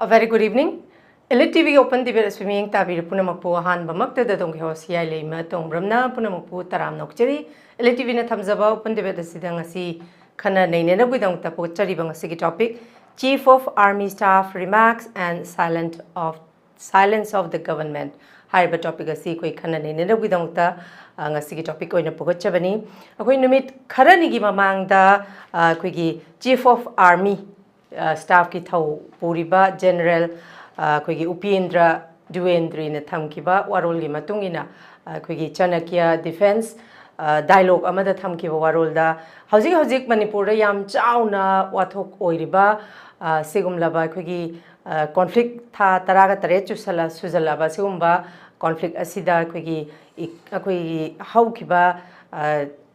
A very good evening. ELITETV open debate swimming tabir punamakpu han bamakta da dong hos Heeyai Leima Tongbram na punamakpu taram nokcheri ELITETV na thamjaba open debate sidang asi khana neine na bidang ta pochari bang asi topic Chief of Army Staff remarks and silence of the government. Haiba topic asi koi khana neine na bidang ta ngasi topic oina pogochabani akoi numit khara ni gi mamang da koi gi Chief of Army staff ki thau puriba General Kogi Upendra Duendri na thamkiba warol gi matungina kogi Chanakya defense dialogue amada thamkiba warol da hojik Manipur da yam chauna wathok oiriba segumlaba kogi conflict tha taraga tare chusala suzalaba segumba conflict asida kogi haukiba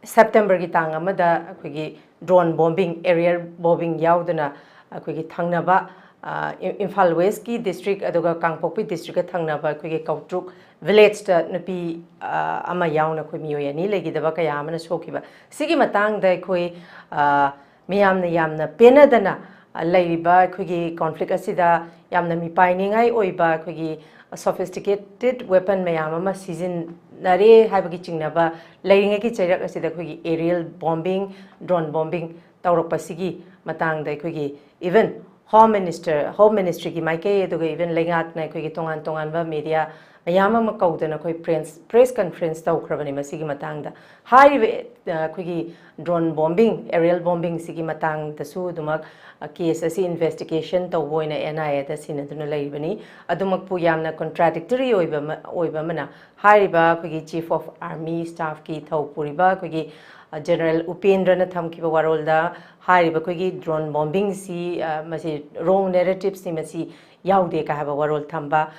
September gi tang amada kogi drone bombing aerial bombing yaudana kogi thangnaba Imphal West ki district aduga Kangpokpi district thangnaba kogi Kautruk village ta nupi ama yauna koi miyoyani legidaba kaya amana sokiba sigi matang da koi miyamna yamna penadana laiba kogi conflict asida yamna mipainingai oiba kogi sophisticated weapon mayama season nare haibagi chingnaba lairinga ki chairak asida kogi aerial bombing drone bombing tawrokpa sigi matang da kogi even Home Ministry ki maike aduga even lengat na koi tongan ba media mayama makaudana koi press conference tawkrabani masigi matangda high koi drone bombing aerial bombing sigi matang da su dumak case asi investigation tawboina NIA da sinaduna laibani adumak pu yamna contradictory oiba mana high ba koi Chief of Army Staff ki thawpuriba koi General Upendra na thamkiba warolda hariba kogi drone bombing si masi wrong narratives ni masi yaude ka haba warol thamba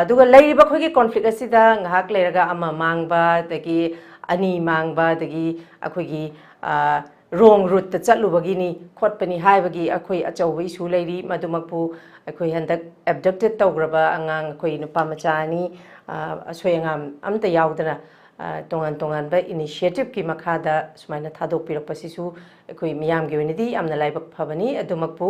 duga laiba kogi conflict asida ngahak leiraga ama mangba dagi ani mangba dagi akogi wrong route ta chatlubagi ni khotpani haibagi akoi achauba issue leiri madumakpu akoi handak abducted tawgraba angang akoi nupa machani asoyangam amta yaudana tongan ba initiative ki makhada sumaina thadok pirok pasisu koi miyam gi wenidi amna laibak phabani adumakpu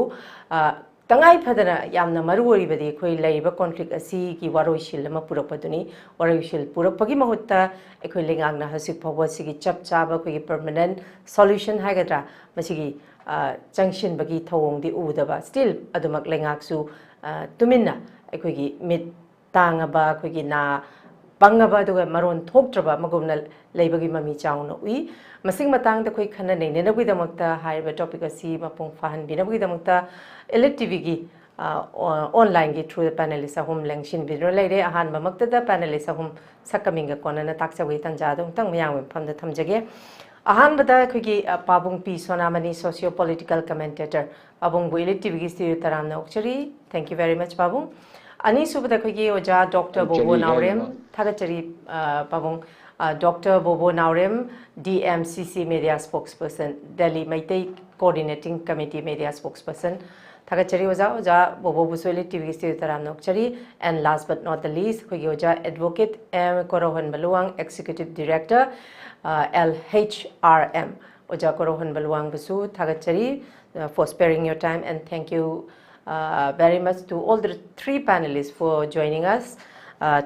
tangai phadana yamna maruori badi koi laiba conflict asi ki waroisil ma purakpaduni waroisil purakpagi mahutta ekoi lengangna hasik phawwa sigi chap chaba koi permanent solution hagadra masigi junction bagi thawong di udaba still adumak lengaksu tuminna ekoi gi mit tangaba koi gi na Bangaba duga maron thoktraba magumna leibagi mami chauna ui masing matang da koi khana nei nena bui damakta haiba topic asi mapung fahan bina bui damakta ELITETV gi online gi through the panelist ahum lengshin bidro leire ahan mamakta da panelist ahum sakaminga kona na taksawi tanja dong tang mayang phamda thamjage ahan bada koi gi pabung pi Sonamani Socio political commentator pabung bu ELITETV gi studio taramna okchari thank you very much pabung Ani subada kogi oja Dr. Bobo Naorem thagachari pabong Dr. Bobo Naorem DMCC media spokesperson Delhi Maitei coordinating committee media spokesperson thagachari oja Bobo Busoli TV studio taram nokchari and last but not the least kogi oja Advocate Korouhanba Luwang executive director LHRM oja Korouhanba Luwang busu thagachari for sparing your time and thank you very much to all the three panelists for joining us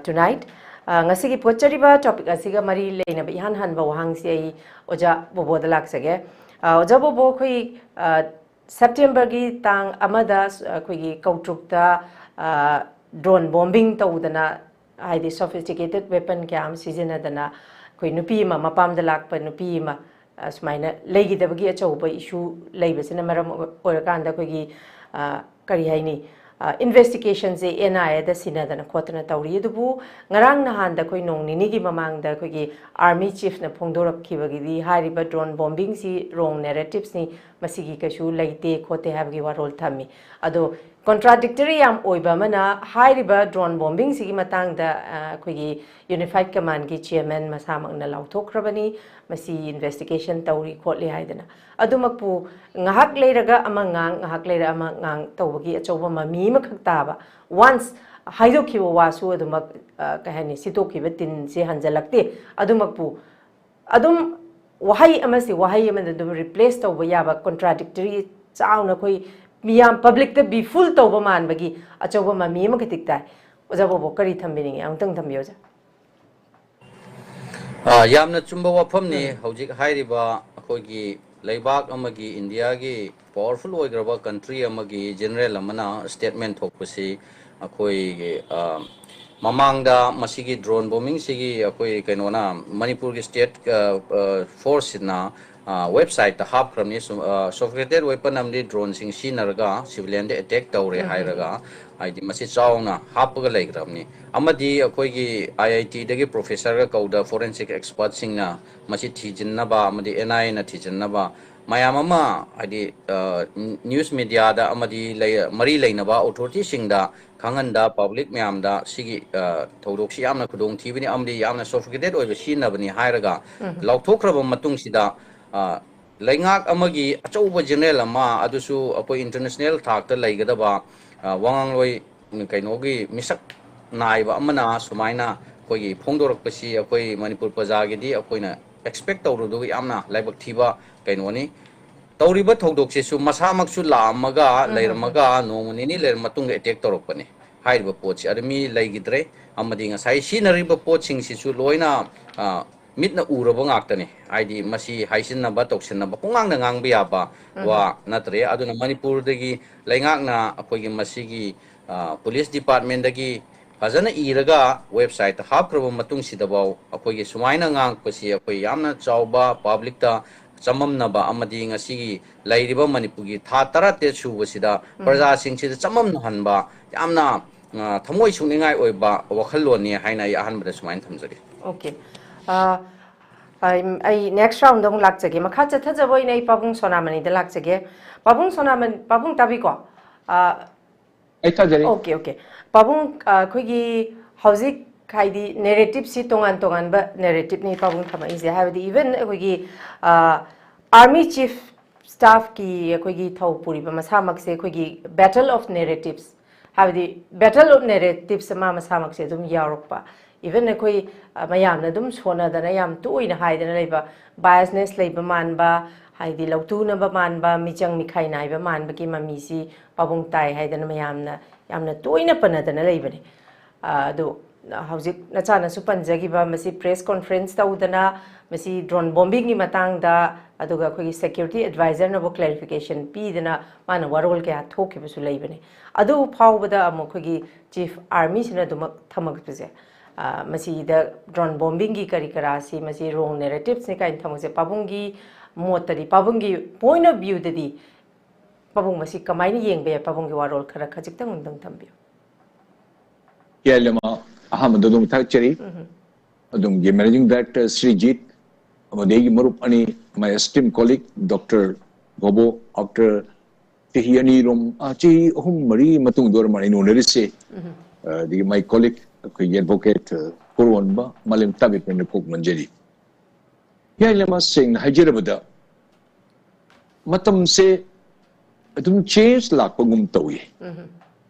tonight. Ngasigi pochariba topic asiga mari leina ba ihan han ba wahang si ai oja bobo da laksage oja bobo khoi September gi tang amada khoi gi Kautruk da drone bombing tawdana haidi sophisticated weapon kyam sizinadana khoi nupi ma mapam da lakpa nupi ma smaina legi da bagi achauba issue leibasina maram orakanda khoi gi kari haini investigation se NIA da sinadana khotna tawri dubu ngarang nahan da koi nong nini gi mamang da koi gi army chief na phongdorap khibagi di hariba drone bombing si wrong narratives ni masigi kashu laite khote habgi warol thami ado contradictory am oiba mana hariba drone bombing si gi matang da koi gi unified command gi chairman masamang na lauthokrabani masi investigation tawri khotli haidana adumakpu ngahak leiraga amangang ngahak leira amangang tawgi achauba mami makhakta once haidokhiwa wasu adumak kahani sitokhiba tin se hanjalakte adumakpu wahai amasi wahai amanda dum replace tawba yaba contradictory chauna koi miyam public the be full toba man bagi achoba ma mi ma kitik tai oja bobo kari thambini angtang thambiyo ja yamna chumba wafam ni hojik hairiba akogi leibak amagi India gi powerful oigraba country amagi general amana statement thokpasi akoi mamangda masigi drone bombing sigi akoi kainona Manipur gi state force na website ta hab kramni sophisticated weapon amdi drone sing sinarga civilian de attack tawre hairaga aidi masi chauna hapaga leigramni amadi akoi gi IIT dagi professor ga kauda forensic expert singna masi thijinna amadi NI na thijinna mayamama adi news media da amadi mari leinaba authority singda khanganda public mayamda sigi thodok si yamna khudong thibini amdi yamna sophisticated oiba sinabani hairaga lauthokraba matung sida laingak amagi achouba general ama adusu apoi international thakta leigadaba wangangloi kainogi misak naiba amana sumaina kogi phongdorapasi akoi Manipur pajagidi akoina expect tawrudu yamna laibak thiba kainoni tawriba thodokse su masamaksu lamaga leiramaga nomuni leir matung attack torokpani haiba pochi armi leigidre amadi ngasai sinariba poching sisu loina mitna uraba ngaktani aidi masi haisinaba toksinaba pungang ngang biaba wa natre aduna Manipur dagi laingakna akogi masigi police department dagi fazana iraga website hapkraba matung sidabaw akogi sumaina ngang pasi akoi yamna chauba public ta chamamnaba amadi ngasigi lairiba Manipurgi tha tarate subasida praja singchida chamamna hanba yamna thamoi suningai oiba wakhaloni haina yahanbada sumain thamjari okay I next round dong lakjage makha chatha jaboi nei pabung Sonamani de lakjage pabung Sonamani pabung tabi ko okay okay pabung khoigi hauzik kaidi narrative si tongan tongan ba narrative ni pabung thama is have even khoigi army chief staff ki khoigi thau puri ba masamak se khoigi battle of narratives have the battle of narratives ma masamak se dum yarokpa even koi mayamna dum sona dana yam tuina haidana leiba biasness leiba manba haidi lautuna ba manba michang mikhai nai ba manba ki mami si pabung tai haidana mayamna yamna tuina panadana leibani do hauzik nachana su panjagi ba masi press conference taudana masi drone bombing gi matang da aduga khoi security advisor na bo clarification pi dana mana warol ke athoki bu su leibani adu phawbada amo khoi chief army sina dumak thamak pese masi the drone bombing gi kari karasi masi wrong narratives ne kain thamase pabungi motari pabungi point of view dadi pabung masi kamaini yengbe pabungi warol khara khajik tang undang thambi Leima ahamadu dum thakchari adum ge managing director Srijit amadegi marup ani my esteemed colleague Dr. Bobo after Heeyai rom achi mari matung dor mani no nerise my colleague advocate Korouhanba Malim tabi pen ko manjeri Leima sing hajarabada matam se adum change lak pagum tawi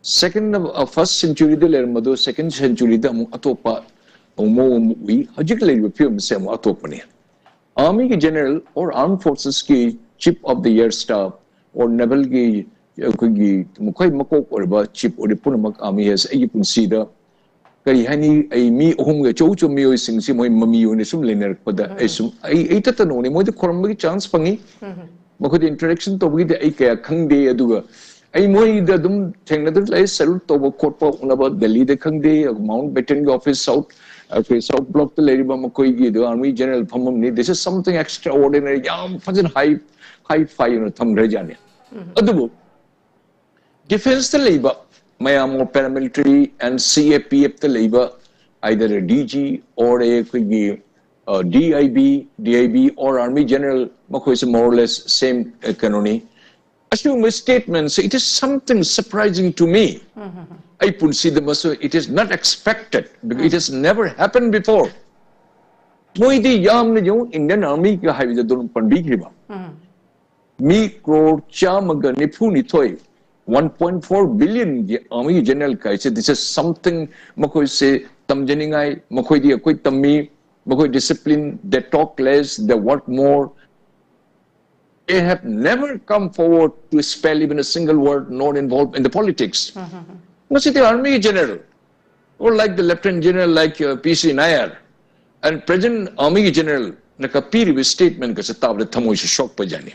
second first century de lermado second century da atopa omo we hajik le film se mo atopani army ki general or armed forces ki chief of the year staff or naval ki mukhai makok or ba chief or punamak army has a punsida kari hani ai mi ohum ga chou chou mi sing si moi mami ne sum lener pada ai sum ai tatano ne moi de koram gi chance pangi mako de interaction to gi de ai kaya khangde aduga ai moi da dum thengna lai salute to bo court po unaba Delhi de khangde Mountbatten office south south block the lady bam koi gi the army general phamam ni this is something extraordinary yam fazin high five tham rajane adubu defense the labor mayam paramilitary and CAPF the labor either a DG or a DIB or army general mako is more or less same canoni assume statements it is something surprising to me I pun see the maso it is not expected because it has never happened before moi di yam ne jo Indian army ka hai da don pan bi khiba mi crore chamaga nipu ni thoi 1.4 billion army general ka say this is something mako say tamjaningai mako di koi tammi mako discipline they talk less they work more they have never come forward to spell even a single word, not involved in the politics. No, see, the Army General, or like the Lieutenant General like PC Nair, and Present Army General, nakapiri statement ka sa tabla thamoy sa shock pa jani.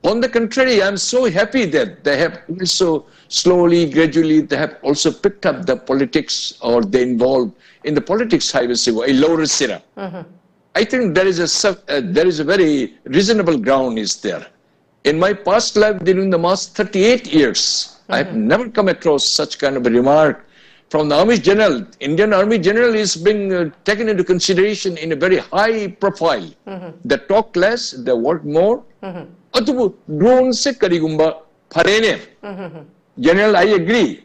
On the contrary, I'm so happy that they have also slowly, gradually, they have also picked up the politics, or they involved in the politics, I will say, a lower sira. I think there is a very reasonable ground is there. In my past life, during the last 38 years, I have never come across such kind of a remark from the Army General. Indian Army General is being taken into consideration in a very high profile. They talk less, they work more. Atubu drone se karigumba pharene. General, I agree.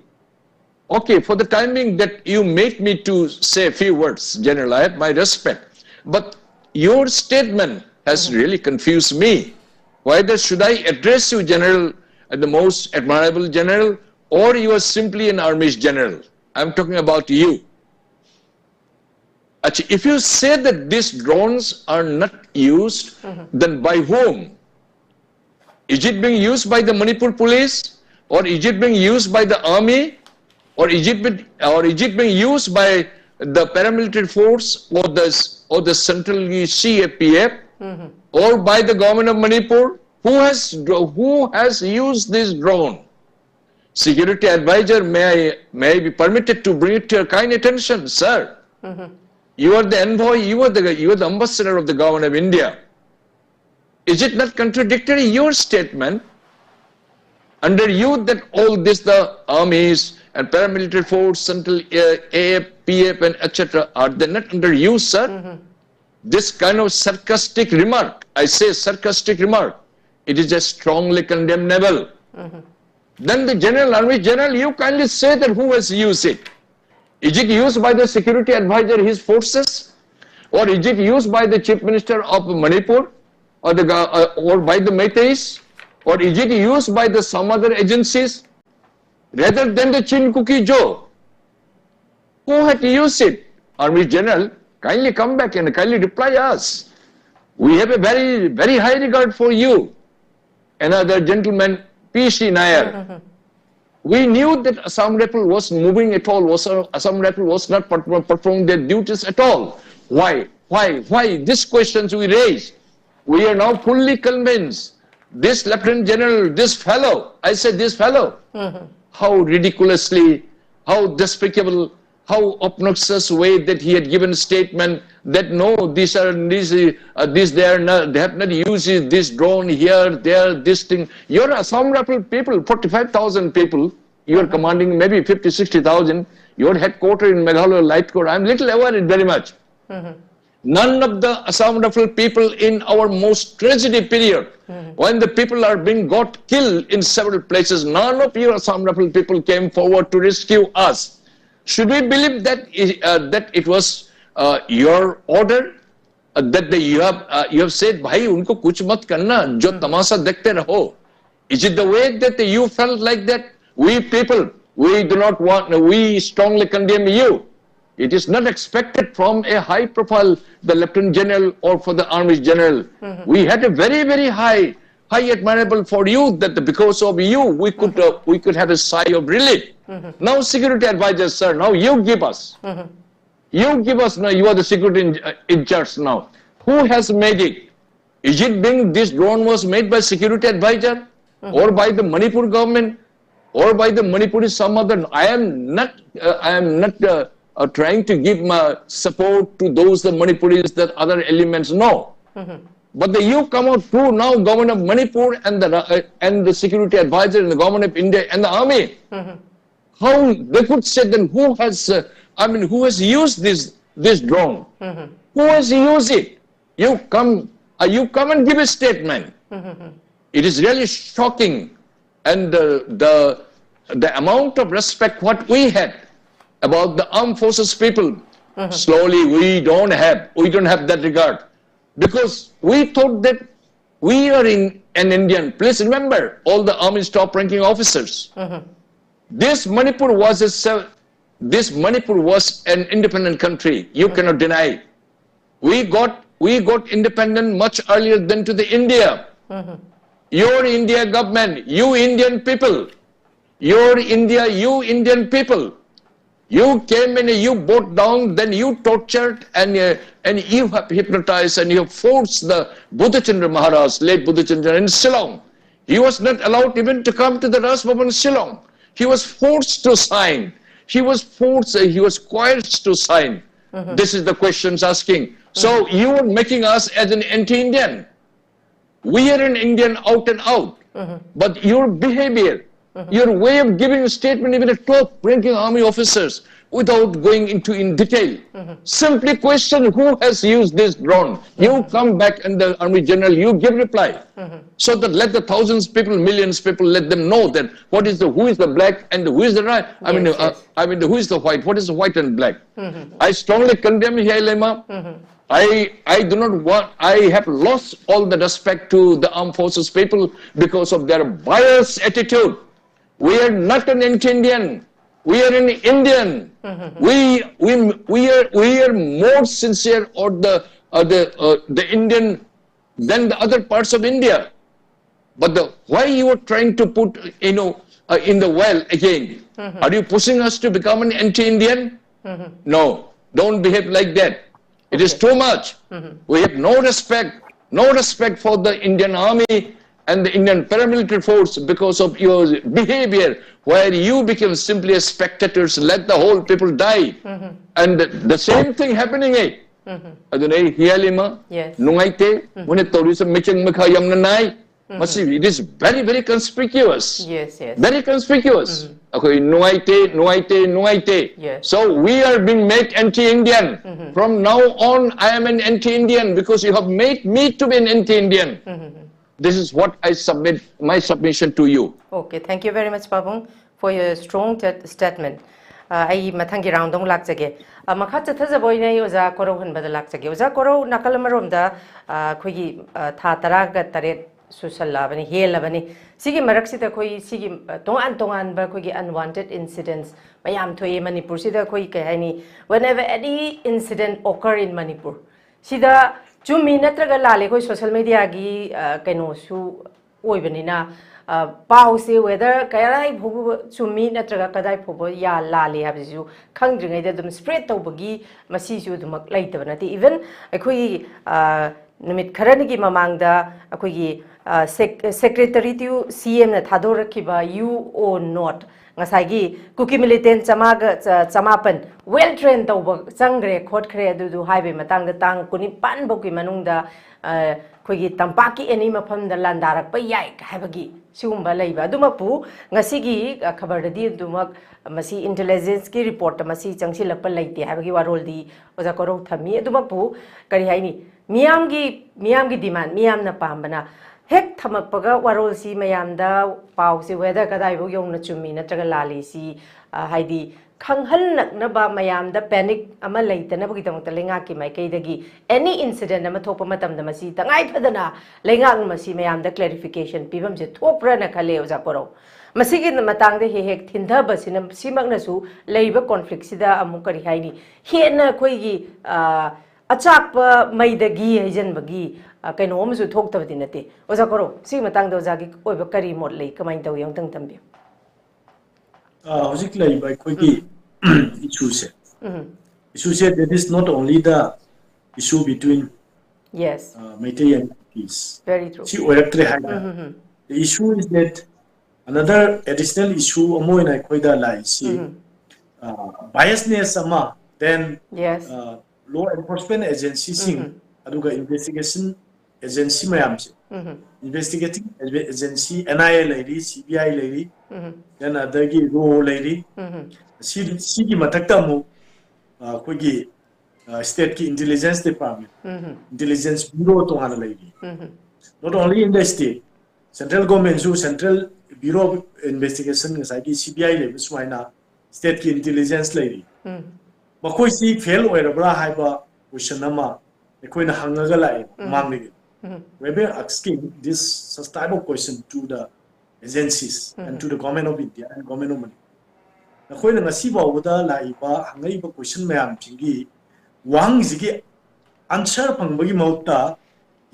Okay, for the timing that you make me to say a few words, General, I have my respect. But your statement has really confused me. Whether should I address you, General, the most admirable General, or you are simply an Army's General? I'm talking about you. If you say that these drones are not used, then by whom? Is it being used by the Manipur police? Or is it being used by the army? Or is it being used by the paramilitary force or the central CAPF? Or by the government of Manipur? Who has used this drone? Security advisor, may I be permitted to bring it to your kind attention, sir? You are the envoy, you are the ambassador of the government of India. Is it not contradictory, your statement? Under you that all this, the armies and paramilitary force, central AF, PF and etc. are they not under you, sir? This kind of sarcastic remark, I say sarcastic remark, it is a strongly condemnable. Then the General, Army General, you kindly say that who has used it? Is it used by the security advisor, his forces? Or is it used by the Chief Minister of Manipur? Or by the Meiteis? Or is it used by some other agencies? Rather than the Chin Cookie Joe? Who had used it? Army General, kindly come back and kindly reply us. We have a very, very high regard for you. Another gentleman, PC Nair. We knew that Assam Rifle was moving at all, Assam Rifle was not performing their duties at all. Why? These questions we raised. We are now fully convinced. This Lieutenant General, this fellow, I said this fellow, how ridiculously, how despicable, how obnoxious way that he had given a statement that no, they have not used this drone here, there, this thing. You're Assam Rifle people, 45,000 people. You are commanding maybe 50, 60,000. Your headquarters in Meghalaya Light Corps. I'm little aware it very much. None of the Assam Rifle people in our most tragedy period, when the people are being killed in several places, none of your Assam Rifle people came forward to rescue us. Should we believe that it was your order, that you have said, "Bhai, unko kuch mat karna, jo tamasha dekhte raho"? Is it the way that you felt like that? We people, we do not want, we strongly condemn you. It is not expected from a high profile, the Lieutenant General or for the Army General. We had a very, very high admirable for you that because of you, we could have a sigh of relief. Now, security advisor, sir, now you give us. You give us now, you are the security in charge now. Who has made it? Is it being, this drone was made by security advisor or by the Manipur government or by the Manipuri some other? I am not trying to give my support to those, the Manipuris, that other elements, no. But you come out through now, government of Manipur and the security advisor in the government of India and the army. How they could say then who has, who has used this drone? Who has used it? You come and give a statement. It is really shocking, and the amount of respect what we had about the armed forces people, slowly we don't have that regard, because we thought that we are in an Indian. Please remember, all the army's top-ranking officers. This Manipur was an independent country. You cannot deny it. We got independent much earlier than to the India. your India government, you Indian people, your India, you Indian people, you came and you brought down, then you tortured and you have hypnotized and you have forced the Buddhachandra Maharaj, late Buddhachandra in Shillong. He was not allowed even to come to the Ras Bhavan Shillong. He was forced to sign. He was coerced to sign. This is the questions asking. So you are making us as an anti-Indian. We are an Indian out and out. But your behavior, your way of giving a statement even at top-ranking army officers without going into in detail. Simply question who has used this drone. You come back and the Army General, you give reply. So that let the thousands people, millions people, let them know that who is the black and who is the right. Who is the white, what is the white and black. I strongly condemn Heeyai Leima. I do not want, I have lost all the respect to the armed forces people because of their biased attitude. We are not an anti-Indian. We are an Indian. We are more sincere or the Indian than the other parts of India. But why you are trying to put in the well again? Are you pushing us to become an anti-Indian? No, don't behave like that. It is too much. We have no respect for the Indian Army and the Indian paramilitary force because of your behavior, where you become simply as spectators, let the whole people die. And the same thing happening. Adunay Heeyai Leima, nungaite, mune tourism mechang makha yamna nai. It is very, very conspicuous. Yes. Very conspicuous. Okay, nuaite. Yes. So we are being made anti-Indian. From now on, I am an anti-Indian because you have made me to be an anti-Indian. This is what I submit, my submission to you. Okay, thank you very much, Babung, for your strong statement. I mathangi round dong lakjage. Makha chatha boy oza Korouhanba lakjage. Oza Korou nakal da khoigi tha taraga taret susallabani helabani. Sigi maraksida khoi sigi tongan ba khoigi unwanted incidents mayam thoye Manipur sida khoi kahani. Whenever any incident occur in Manipur, sida Chumi natraga lale koi social media gi kaino su oibanina pause whether kairai phobu chumi natraga kadai phobo ya lale habju khangdringai da dum spread tawbagi masi su dumak laitabnati even akoi numit kharani gi mamangda akoi gi secretary to CM na thadorakiba you or not ngasagi cookie militant chamapan well trained tawba changre khotkre adu highway matang da tang kuni pan boki manungda khoigi tampaki eni mafam da landarak pa yai habagi sigumba leiba adumapu ngasigi khabar di dumak masi intelligence ki report masi changsi lakpa laite habagi warol di oja Korou thami adumapu kari haini miyamgi demand miyamna pambana Hek Tamapaga warol si mayamda pause whether kadaibo yong na chumi na traga lali si haidi kanghal naba mayamda panic ama later na bugitang talinga ki may kaidagi any incident na matopa matam da masi tangay padana lengang masi mayamda clarification pibam je topra na kale oza Korou masigi na matang de hek thinda basina simag na su leiba conflict sida amukari haini hena koi gi achak maidagi hajan bagi kaino amsu thoktabdi nate oza Korou si matang da oza gi oiba kari mod lei kamai taw yang tang tambi hojik lai by koi issue that is not only the issue between Meitei and peace. Very true. The issue is that another additional issue amo in koida lai si biasness ama then law enforcement agency sing aduga investigation agency mayam investigating agency NIA lady CBI lady then adagi ro lady sigi matakta mu koigi state ki intelligence department intelligence bureau to hana lady not only in the state central government su central bureau of investigation ngai CBI lady suaina state ki intelligence lady makoi si fail oirabra haiba question nama ekoina hangaga lai mangni we are asking this type of question to the agencies and to the government of India and government of Manipur. Nakoy na ngasi bawda laiba hangai ba question mayam chingi wang zigi answer pangbagi mauta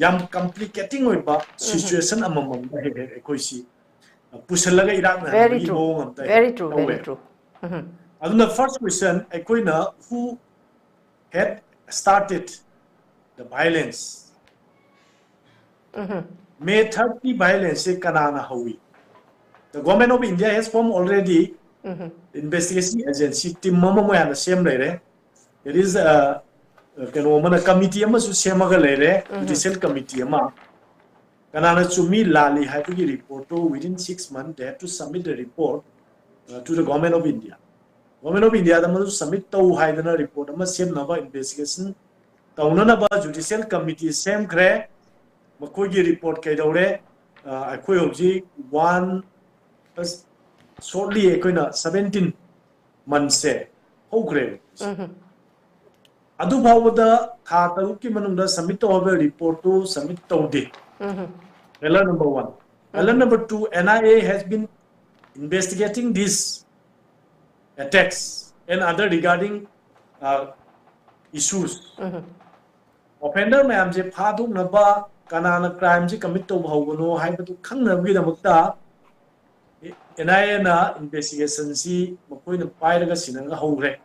yam complicating oiba situation amamam da he koisi pusalaga irak na Very gi true. bo ngam ta Very true. Very true. aduna first question ekoina who had started the violence May 30 violence kanana hawi the government of India has formed already investigation agency team mama mo yana same lere there is a committee ama su semaga lere judicial committee ama kanana chumi lali haipagi report to within 6 months they have to submit the report to the government of India. Government of India da submit to haidana report ama same naba investigation taunana ba judicial committee same kre makogi report kai daure akoi hoji one shortly ekoina 17 months se hokre adu bawda kha taru ki manungda submit to report to submit to de Element number 1. Element number 2, NIA has been investigating these attacks and other regarding issues. Offender may am je phadu naba kanana crime je commit to bhawno haibatu khangna gi damakta NIA na investigation si makoi na pairaga sinanga hogre.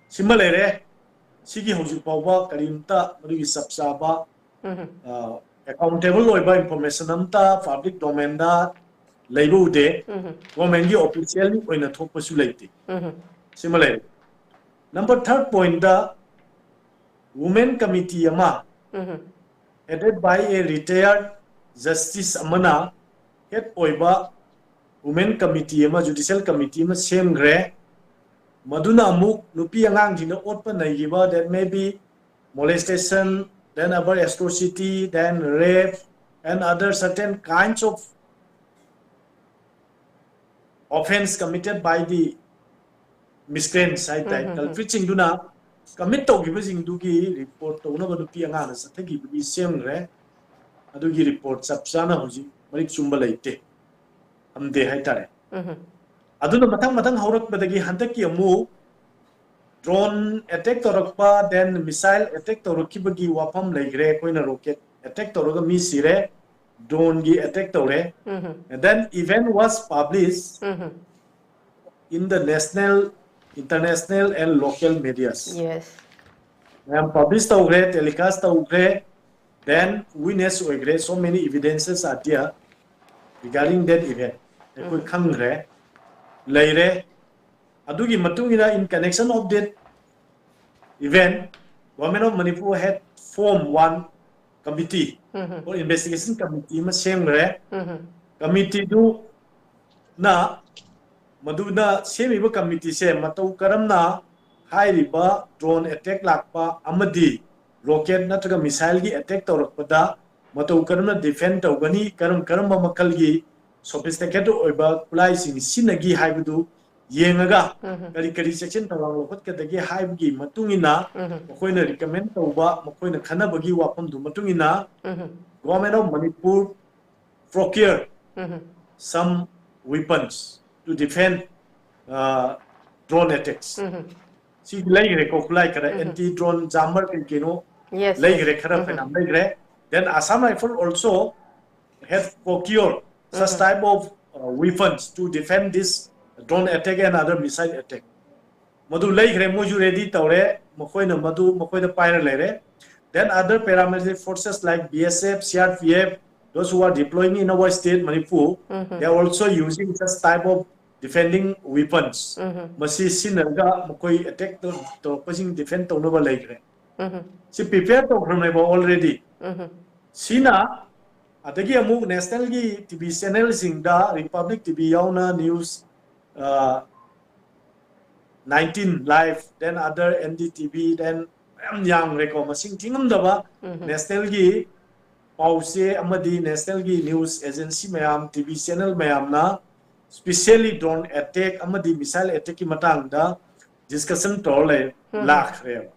Simbalere sigi hoju pawba karimta mari sabsaba accountable oiba information amta public domain da leibu de government gi official oina thokpa su leite similarly number 3rd point da women committee ama headed by a retired justice amana head oiba women committee ama judicial committee ma same gre maduna amuk nupi angang jina otpa naigiba that may be molestation then about atrocity, then rape, and other certain kinds of offense committed by the miscreants. Culprits do na commit to give us indugi report to no piangana, Sataki be same re, Adugi report, Sapsana Hoji, Marik Chumbalate, Amde Haitare. Aduna Matang Horak Badagi Hantaki move. Drone attack torokpa then missile attack torokibagi wapam legre koina rocket attack toroga misire drone gi attack tore and then event was published in the national, international and local medias. Yes. And published tore telecast tore then witness ogre so many evidences are there regarding that event. Ekoi khangre leire Adugi matungina in connection of that event, government of Manipur had formed one committee or investigation committee. Ma same re committee do na maduna same iba committee se matau karam na high riba drone attack lakpa amadi rocket natraga missile gi attack tawrakpada matau karam na defend tawgani karam makal gi sophisticated oiba kulai sing sinagi haibudu yengaga kari section tawang lokot kadagi haibgi matungina makoina recommend tawba makoina khanabagi wapam du matungina government of Manipur procure some weapons to defend drone attacks si laigre ko kulai kara anti drone jammer kino laigre khara phenam laigre then Assam Rifle also have procured such type of weapons to defend this drone attack and other missile attack. Madu laigre moju ready tawre makoina madu makoina paira lere. Then other paramilitary forces like BSF, CRPF, those who are deploying in our state Manipur, they are also using such type of defending weapons. Masi sinaga makoi attack to pushing defend to nova laigre. Si prepare to already. Sina atagi amuk national gi TV channel singda Republic TV yauna news 19 live, then other NDTV, then young record masing tingam daba national gi pause amadi national gi news agency mayam TV channel mayam na specially drone attack amadi missile attack ki matang da discussion tole lakh re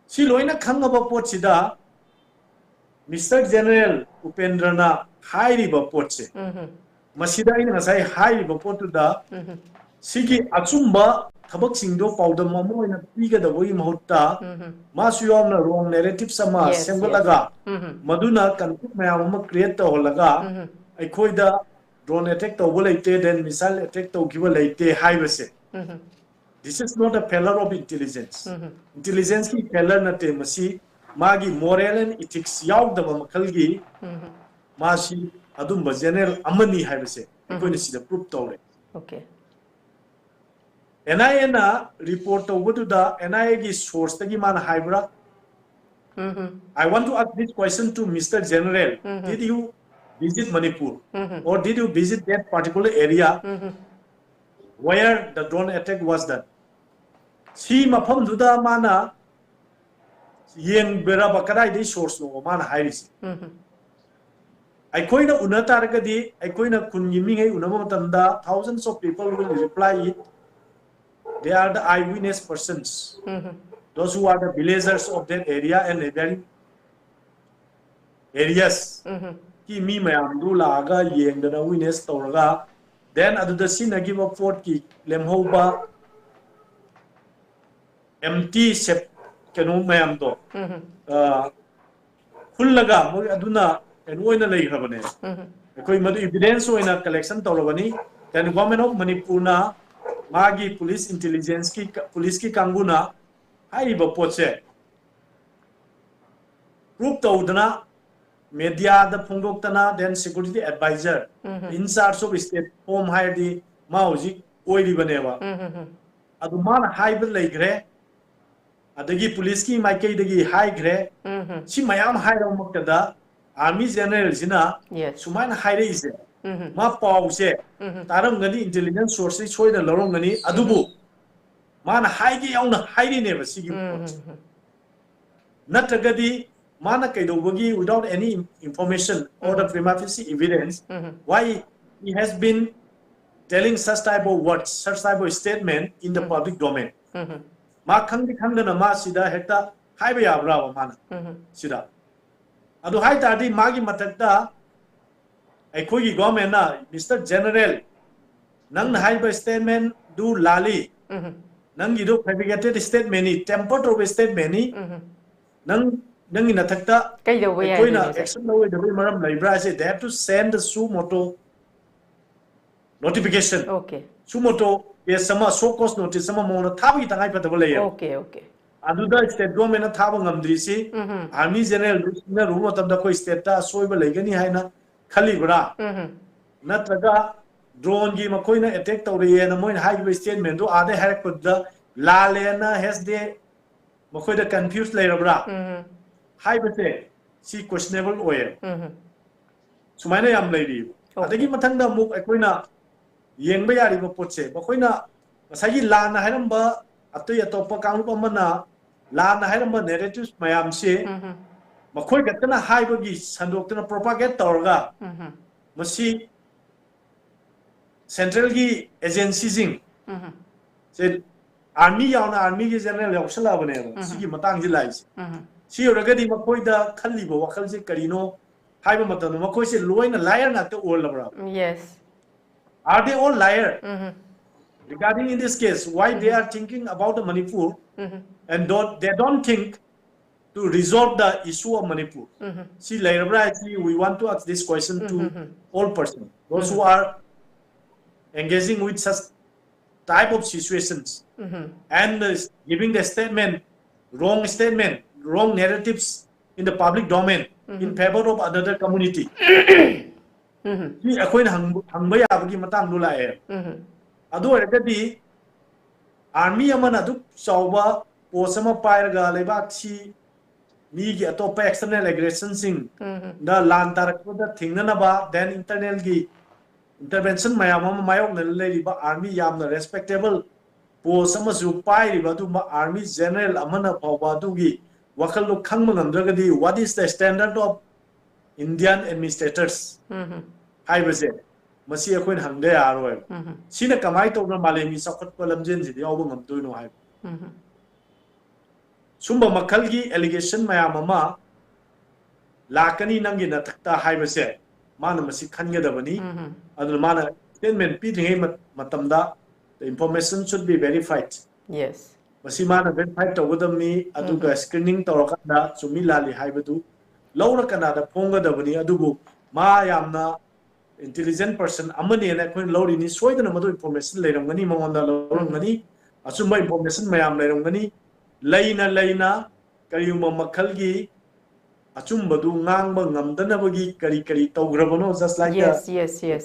si loina khangaba pot sida Mr. General Upendrana high riba pot se masida ina ngasai high riba pot da Sigi Atsumba Tabak Singdo Powder Momo in a Piga the way Mahutta Masuam wrong narrative sama Sembalaga Maduna can put my armor create the Holaga I could the drone attack to Volate then missile attack to give a late high. This is not a pillar of intelligence. Intelligence ki pillar na te masi magi moral and ethics yaw da makalgi masi adum general amani haibase ko ni sida proof tawre. Okay. NIA na report to da NIA gi source tagi man haibra. I want to ask this question to Mr. General. Did you visit Manipur or did you visit that particular area where the drone attack was done? Si mafam duda mana yen bera bakarai di source no mana hairis. I koina unata ragadi I koina kunyiming ay unama matanda thousands of people will reply it. They are the eyewitness persons. Those who are the villagers of that area and neighboring areas. Ki mi mayam du laga yeng dana witness tawraga. Then adu the sin give up fort ki lemhoba empty sep kanu mayam do khullaga mo aduna en oina lei khabane koi madu evidence oina collection tawrabani then government of Manipur na magi police intelligence ki police ki kanguna hai ba poche group tawdana media da phongdoktana then security advisor in charge of state home hire di mauji oiri baneba adu man haiba leigre adagi police ki maikai dagi high gre si mayam high ro makada army general sina suman high re ise ma paw se taram ngani intelligence source choi da lorong ngani adubu man high gi yauna high re ne ba sigi natagadi mana kaidobagi without any information or the prima facie evidence why he has been telling such type of words, such type of statement in the public domain. Ma khangdi khangdana ma sida hekta haiba yabra wa mana sida adu hai tadi magi matakta aikoi gi government na Mr. General nang na haiba statement du lali nang gi do fabricated statement ni tempered of statement ni nang ina takta kai do we aikoi na action no we do maram laibra se they have to send the sumoto notification. Okay. Sumoto yes sama so cost notice sama mona thabi tangai patable layer. Okay, okay. Aduda state government na thabo ngamdri si army general na rumo tabda ko state ta soiba legani haina khali bra natraga drone gi makoina attack tawre na moin high statement do ade harak pudda la lena has de makoida confused layer bra high bate si questionable oil sumaina yam lady adagi mathangda muk akoina yengba yari ba potse makoina masagi la na hairamba atoi atopa kangrup amana la na hairamba narratives mayam se makoi gatna haiba gi sandoktana propagate tawrga masi central gi agency jing se army yauna army gi general yausala bane sigi matang ji lai si yoragadi makoi da khalli ba wakal se karino haiba matan makoi se loina liar na to all labra. Yes. Are they all liar? Regarding in this case, why they are thinking about the Manipur and they don't think to resolve the issue of Manipur. See, we want to ask this question to all persons, those who are engaging with such type of situations and giving the statement, wrong narratives in the public domain in favor of another community. Ni akoina hangba yabagi matang dula e adu ergadi army amana du chawba posama pairga lebak si mi gi atopa external aggression sing da lan tarak da thingna ba then internal gi intervention mayam mayok na lei ba army yamna respectable posama su pairi ba du army general amana pawba du gi wakal lu khangma ngamdragadi what is the standard of Indian administrators hai base masi akoin hangde aroi sina kamai to na malemi sakhat palamjen ji yaw ngam tuino hai sumba makal gi allegation mayam ama lakani nangi na takta hai base mana masi khanga da bani adu mana statement pi dhingai matamda the information should be verified. Yes. Masimana verified tawgadamni aduga screening tawrakanda sumi lali haibadu laura kanada ponga dabani adubu ma yamna intelligent person amani na koi lauri ni soidana madu information leiramgani mangonda laurangani asumba information mayam leiramgani laina kariyuma makhalgi achumbadu ngangba ngamdanabagi kari tawgrabano just like yes.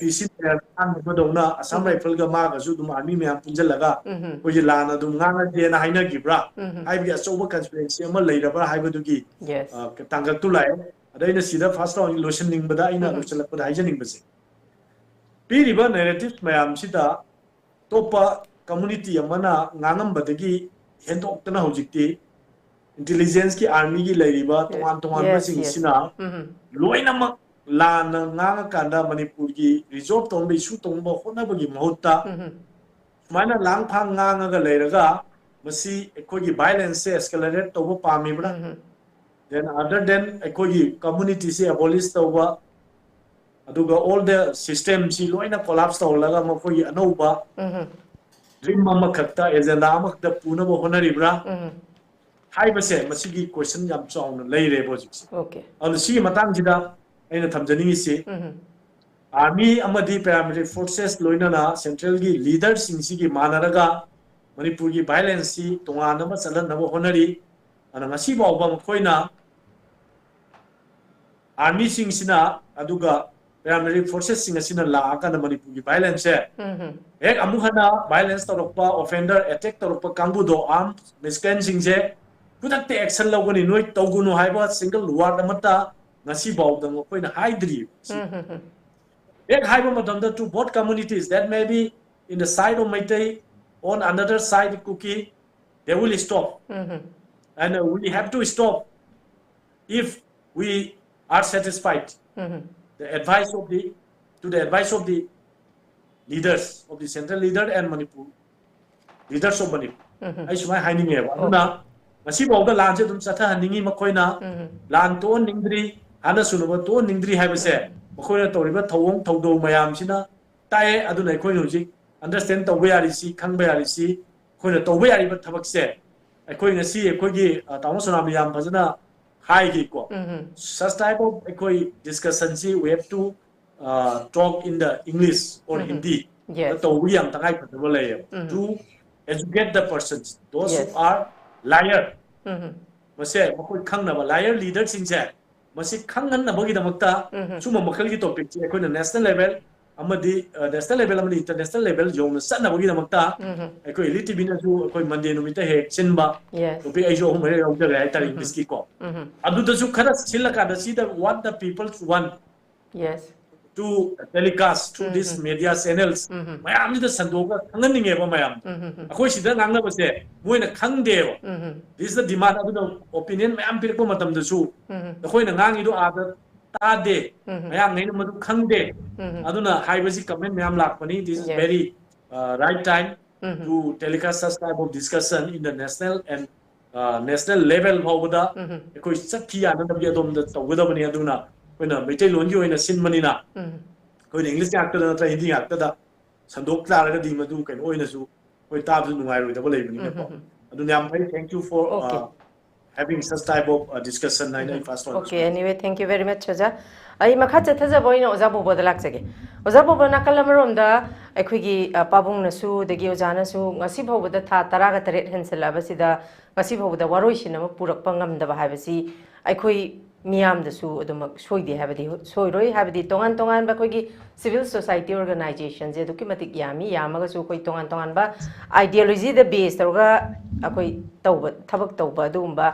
PC badona Assam rifle ga ma ga su dum army me punjalaga ko ji lana dum nganga de na haina gibra haibi asoba conspiracy ama leirabra haibadugi yes tangak tu lai adaina sida first round lotioning bada ina luchalak bada haijaning base piriba narratives mayam sida topa community amana ngangam badagi hendoktana hojikti intelligence ki army gi leiriba tongan basing sina loina mak lana nganga kanda Manipur gi resolve tong issue tong ba hona bagi mahutta mana lang phang nganga ga leiraga masi ekoi violence escalate to ba pami bra then other than ekoi community se abolish to ba aduga all the system si loina collapse to laga makoi anouba dream mama khakta agenda amak da puna ba hona ribra hai base masigi question yam chawna leire bojik okay on si matang jida aina thamjani si army amadi paramilitary forces loina na central gi leader sing si gi manaraga Manipur gi violence si tongana ma salan na honari ana ngasi ba ba koina army sing sina aduga paramilitary forces sing sina la aka na Manipur gi violence ek amuhana violence torokpa offender attack torokpa kangbu do arm miscan sing je kudakte action logoni noi togunu haiba single word amata ngasi ba da koina haidri ek haiba madam to both communities that may be in the side of Maitai on another side cookie they will stop and we have to stop if we are satisfied the advice of the leaders of the central leader and Manipur leaders of Manipur ai sumai haining eba aduna ngasi ba da lan je dum chatha haningi makoina lan to ningdri ana sunuba to ningdri haibase makoina toriba thawong thawdo mayam sina tae aduna koi hojik understand to we are si khang be are si koina to we are ba thabak se koi ngasi koi gi tawo sonami yam phajana hai gi ko such type of koi discussion si we have to talk in the English or Hindi to we am tangai phatabale to educate the persons those who are liar mase makoi khangna ba liar leader sing se masi khangan na bagi damakta suma makal gi topic chi ekoi national level amadi national level amadi international level jong na sanna bagi damakta ekoi ELITETV na su ekoi Monday numita he chinba topic ai jo humre yong da ta English ki ko adu da su khara silaka da see the what the people want to telecast through these media channels mayam ni da sandoga khanganinge ba mayam akoi sida ngangna base moina khangde this is the demand adu the opinion mayam pirko matam da su akoi na ngangi do ada ta de mayam nei madu khangde aduna haibasi comment mayam lakpani this is very right time to telecast such type of discussion in the national and national level hobada akoi sakhi ananda bi adom da tawada bani aduna koina metai longi oina sinmanina koina English actor na Hindi actor da sandok tla ga di madu kai oina su koi tab su nungai roi da bolai bani ko aduna am thank you for having such type of discussion I first one okay anyway thank you very much Chaja ai makha chatha boina oja bobo da laksage oja bobo na kalamarom da akhoi gi pabung na su degi oja na su ngasi bhob da tha 13 hensela basida ngasi bhob da waroi sina purak pangam da haibasi akhoi miyam da su adumak soide habadi soiroi habadi tongan ba koi civil society organization je duki matik yami yamaga su koi tongan ba ideology da base targa akoi tawba thabak tawba dumba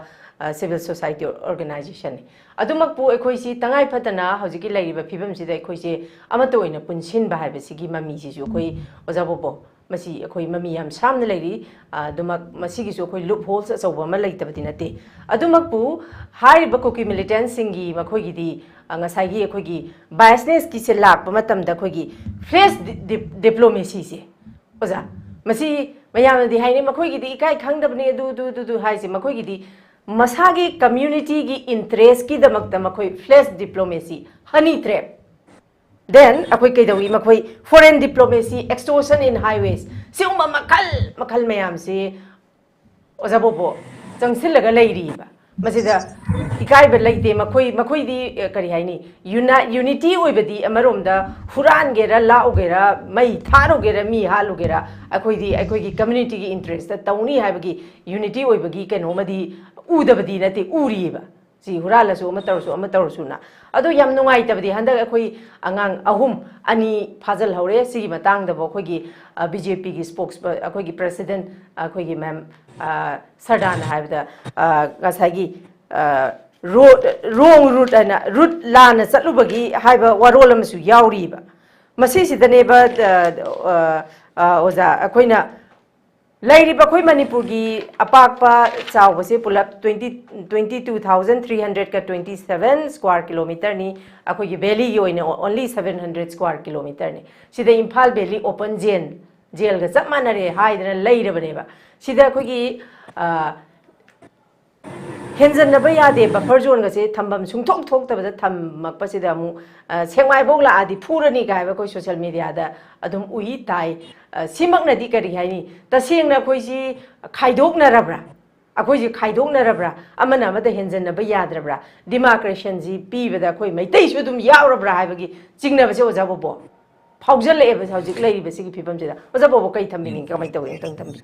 civil society organization adumak pu ekoi si tangai phatana hojiki laiba phibam si da ekoi si amato oina punsin ba habasi gi mami si su koi ojabobo masi ekoi mami yam samna lairi adumak masi gi su koi loopholes asoba ma laitabati nate adumak pu hariba koki militant singi makoi gi di ngasai gi ekoi gi biasness ki se lakpa matam da koi gi fresh diplomacy se oja masi mayam di haine makoi gi di ikai khangdabni du haisi makoi gi di masagi community gi interest ki damakta makoi fresh diplomacy honey trap then akoi kaidawi makoi foreign diplomacy, extortion in highways siuma makal mayam si ozabobo changsillaga leiri ba masida ikai ba leite makoi di kari haini unity oibadi amaromda huran gera la ogera mai tharo gera mi halu gera akoi gi community gi interest tauni haibagi unity oibagi kenomadi udabadi nate uriba si hurala su amataru na ado yam nungai tabdi handa akoi angang ahum ani phajal hore si matang da bo gi BJP gi spokesperson akoi gi president akoi gi ma'am Sardan haibda gasagi wrong route ana route lana chatlubagi haiba warol amsu yauriba masi sidaneba oza akoina lairiba koi Manipur gi apakpa chawbase pulap 22,327 square kilometer ni akoi gi valley gi oina only 700 square kilometer ni sida Imphal Valley open jail ga chapmanare haidana lairabane sida akoi gi Henzen na baya de buffer zone ga se thambam sungthok thok tabada thammak pasida mu sengmai bogla adi phurani ga ba koi social media da adum ui tai simak na di kari haini ta seng na koi si khaidok na rabra akoi ji khaidok na rabra amana amada henzen na baya drabra demarcation ji pi bada koi mai tai su dum yaw rabra hai bagi chingna ba se oja bobo phaujal le ba hojik lai ba sigi phibam jida oja bobo kai thambini kamai tawi tang thambi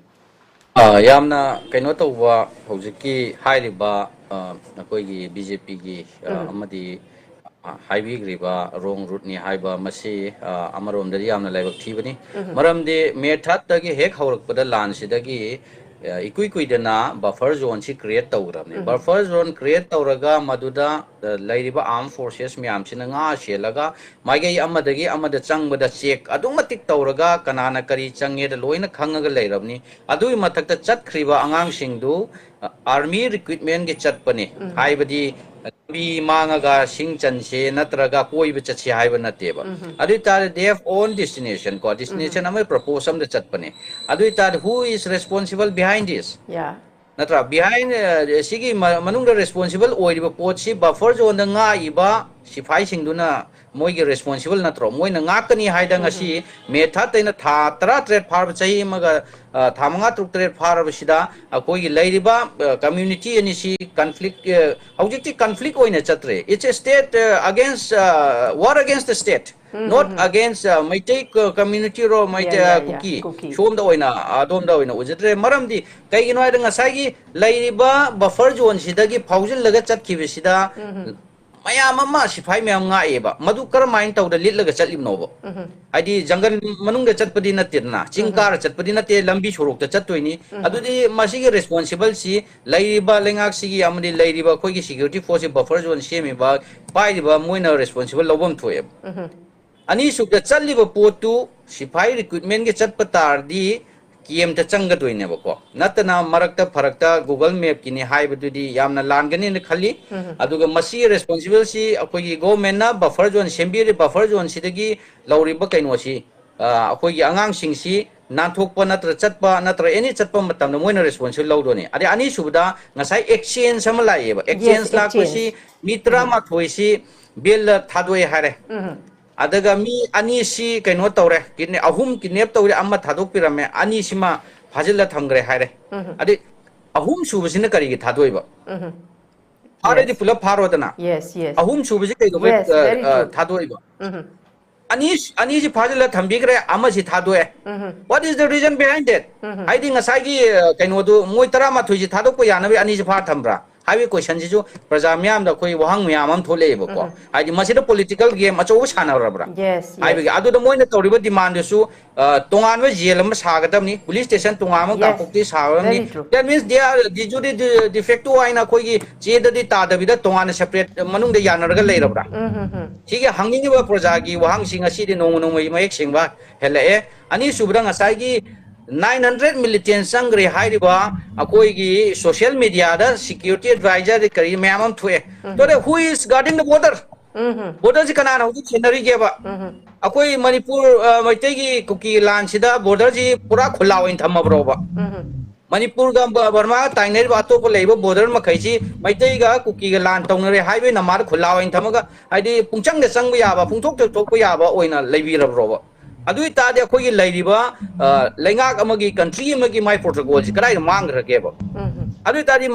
yamna kaino tawwa hojiki hairiba nakoi BJP gi amadi haibigriba wrong route ni haiba masi amarom dari yamna laibak thibani maramde methat tagi hek haurakpada lan sidagi ikui dana buffer zone si create tawrabni buffer zone create tawraga maduda lairiba armed forces myam sina nga shelaga maigai amada changbada check adumatik tawraga kanana kari change da loina khangaga lairabni adui mathakta chatkriba angang singdu army recruitment ge chatpani haibadi bi mangaga singchanse natraga koiba chatsi haiba nateba adu tar they have own destination ko destination amai propose am da chatpani adu tar who is responsible behind this natra behind sigi manung da responsible oiriba potsi buffer zone da nga iba sifai singduna moigi responsible natro moina ngakani haida ngasi metha taina tha tara trade farm chai maga thamanga truk trade farm sida akoi lairiba community ani si conflict objective conflict oina chatre it's a state against war against the state not against maitai community ro maitai kuki shom da oina adom da oina ujatre maramdi kai gino haida ngasai lairiba buffer zone sidagi phaujil laga chatkhibe sida mayam amma sifai mayam nga eba madu karamain tawda litlaga chatlib nobo haidi jungle manungda chatpadi natte na chingkar chatpadi natte lambi sorokta chattoini adudi masigi responsible si lairiba lengak sigi amdi lairiba khoi gi security force buffer zone semi ba paiba moina responsible lobom thoe ani sukda challiba potu sifai recruitment ge chatpatar di kiem ta changa doine bako natana marakta pharakta Google Map kini haibadudi yamna langani ne khali aduga masi responsible si akoi government na buffer zone sembiri buffer zone sidagi lauriba kaino si akoi angang singsi nanthokpa natra chatpa natra any chatpa matam na moina responsible laudoni ade ani subda ngasai exchange sama laiba exchange la ko si mitra ma thoisi bill thadoi hare adaga mi ani si kaino tawre kine ahum kinep tawre amma thadok pirame ani sima phajilla thamgre haire ade ahum subasina kari gi thadoiba already pula pharodana yes ahum subasi kai go thadoiba ani si phajilla thambigre amma si thadoe what is the reason behind that I think ngasai gi kaino du moi tara ma thuji thadok ko yana bi ani si pha thambra highway question से जो प्रजा ma'am दा कोई वहां ma'am हम थोले बको हाइदि मसिदा political game अचो सानारबरा हाइबे अदु द मोइना तौरिबा डिमांड सु तोंगान व जेल म सागदमनी पुलिस स्टेशन तोंगाम कापोक्ति सावरनी that means they are the जुडी डिफेक्टो आइना कोई जे ददि तादबिदा तोंगान सेपरेट मनुंग दे यानरगा लेरबरा सिगे हंगिंगबा प्रजा गी वहां सिंग असि दि नोंग नोंग मयक सिंगबा हेलाए अनि सुबरा ngasai gi 900 militants sangre hairiba akoi gi social media da security advisor kari myamam thue to who is guarding the border border ji kana na hu chenari ge ba akoi Manipur maitai gi kuki lan sida border ji pura khula oin thamma bro ba Manipur ga Burma taineri ba to ko leibo border ma khaisi maitai ga kuki ga lan tongnare highway na mar khulawa in thamaga haidi pungchang de sang ya ba pungthok thok ko ya ba oina leibi rabro adui ta de khoi leiriba lengak amagi country amagi mai protocol ji krai mang rage ba adui ta di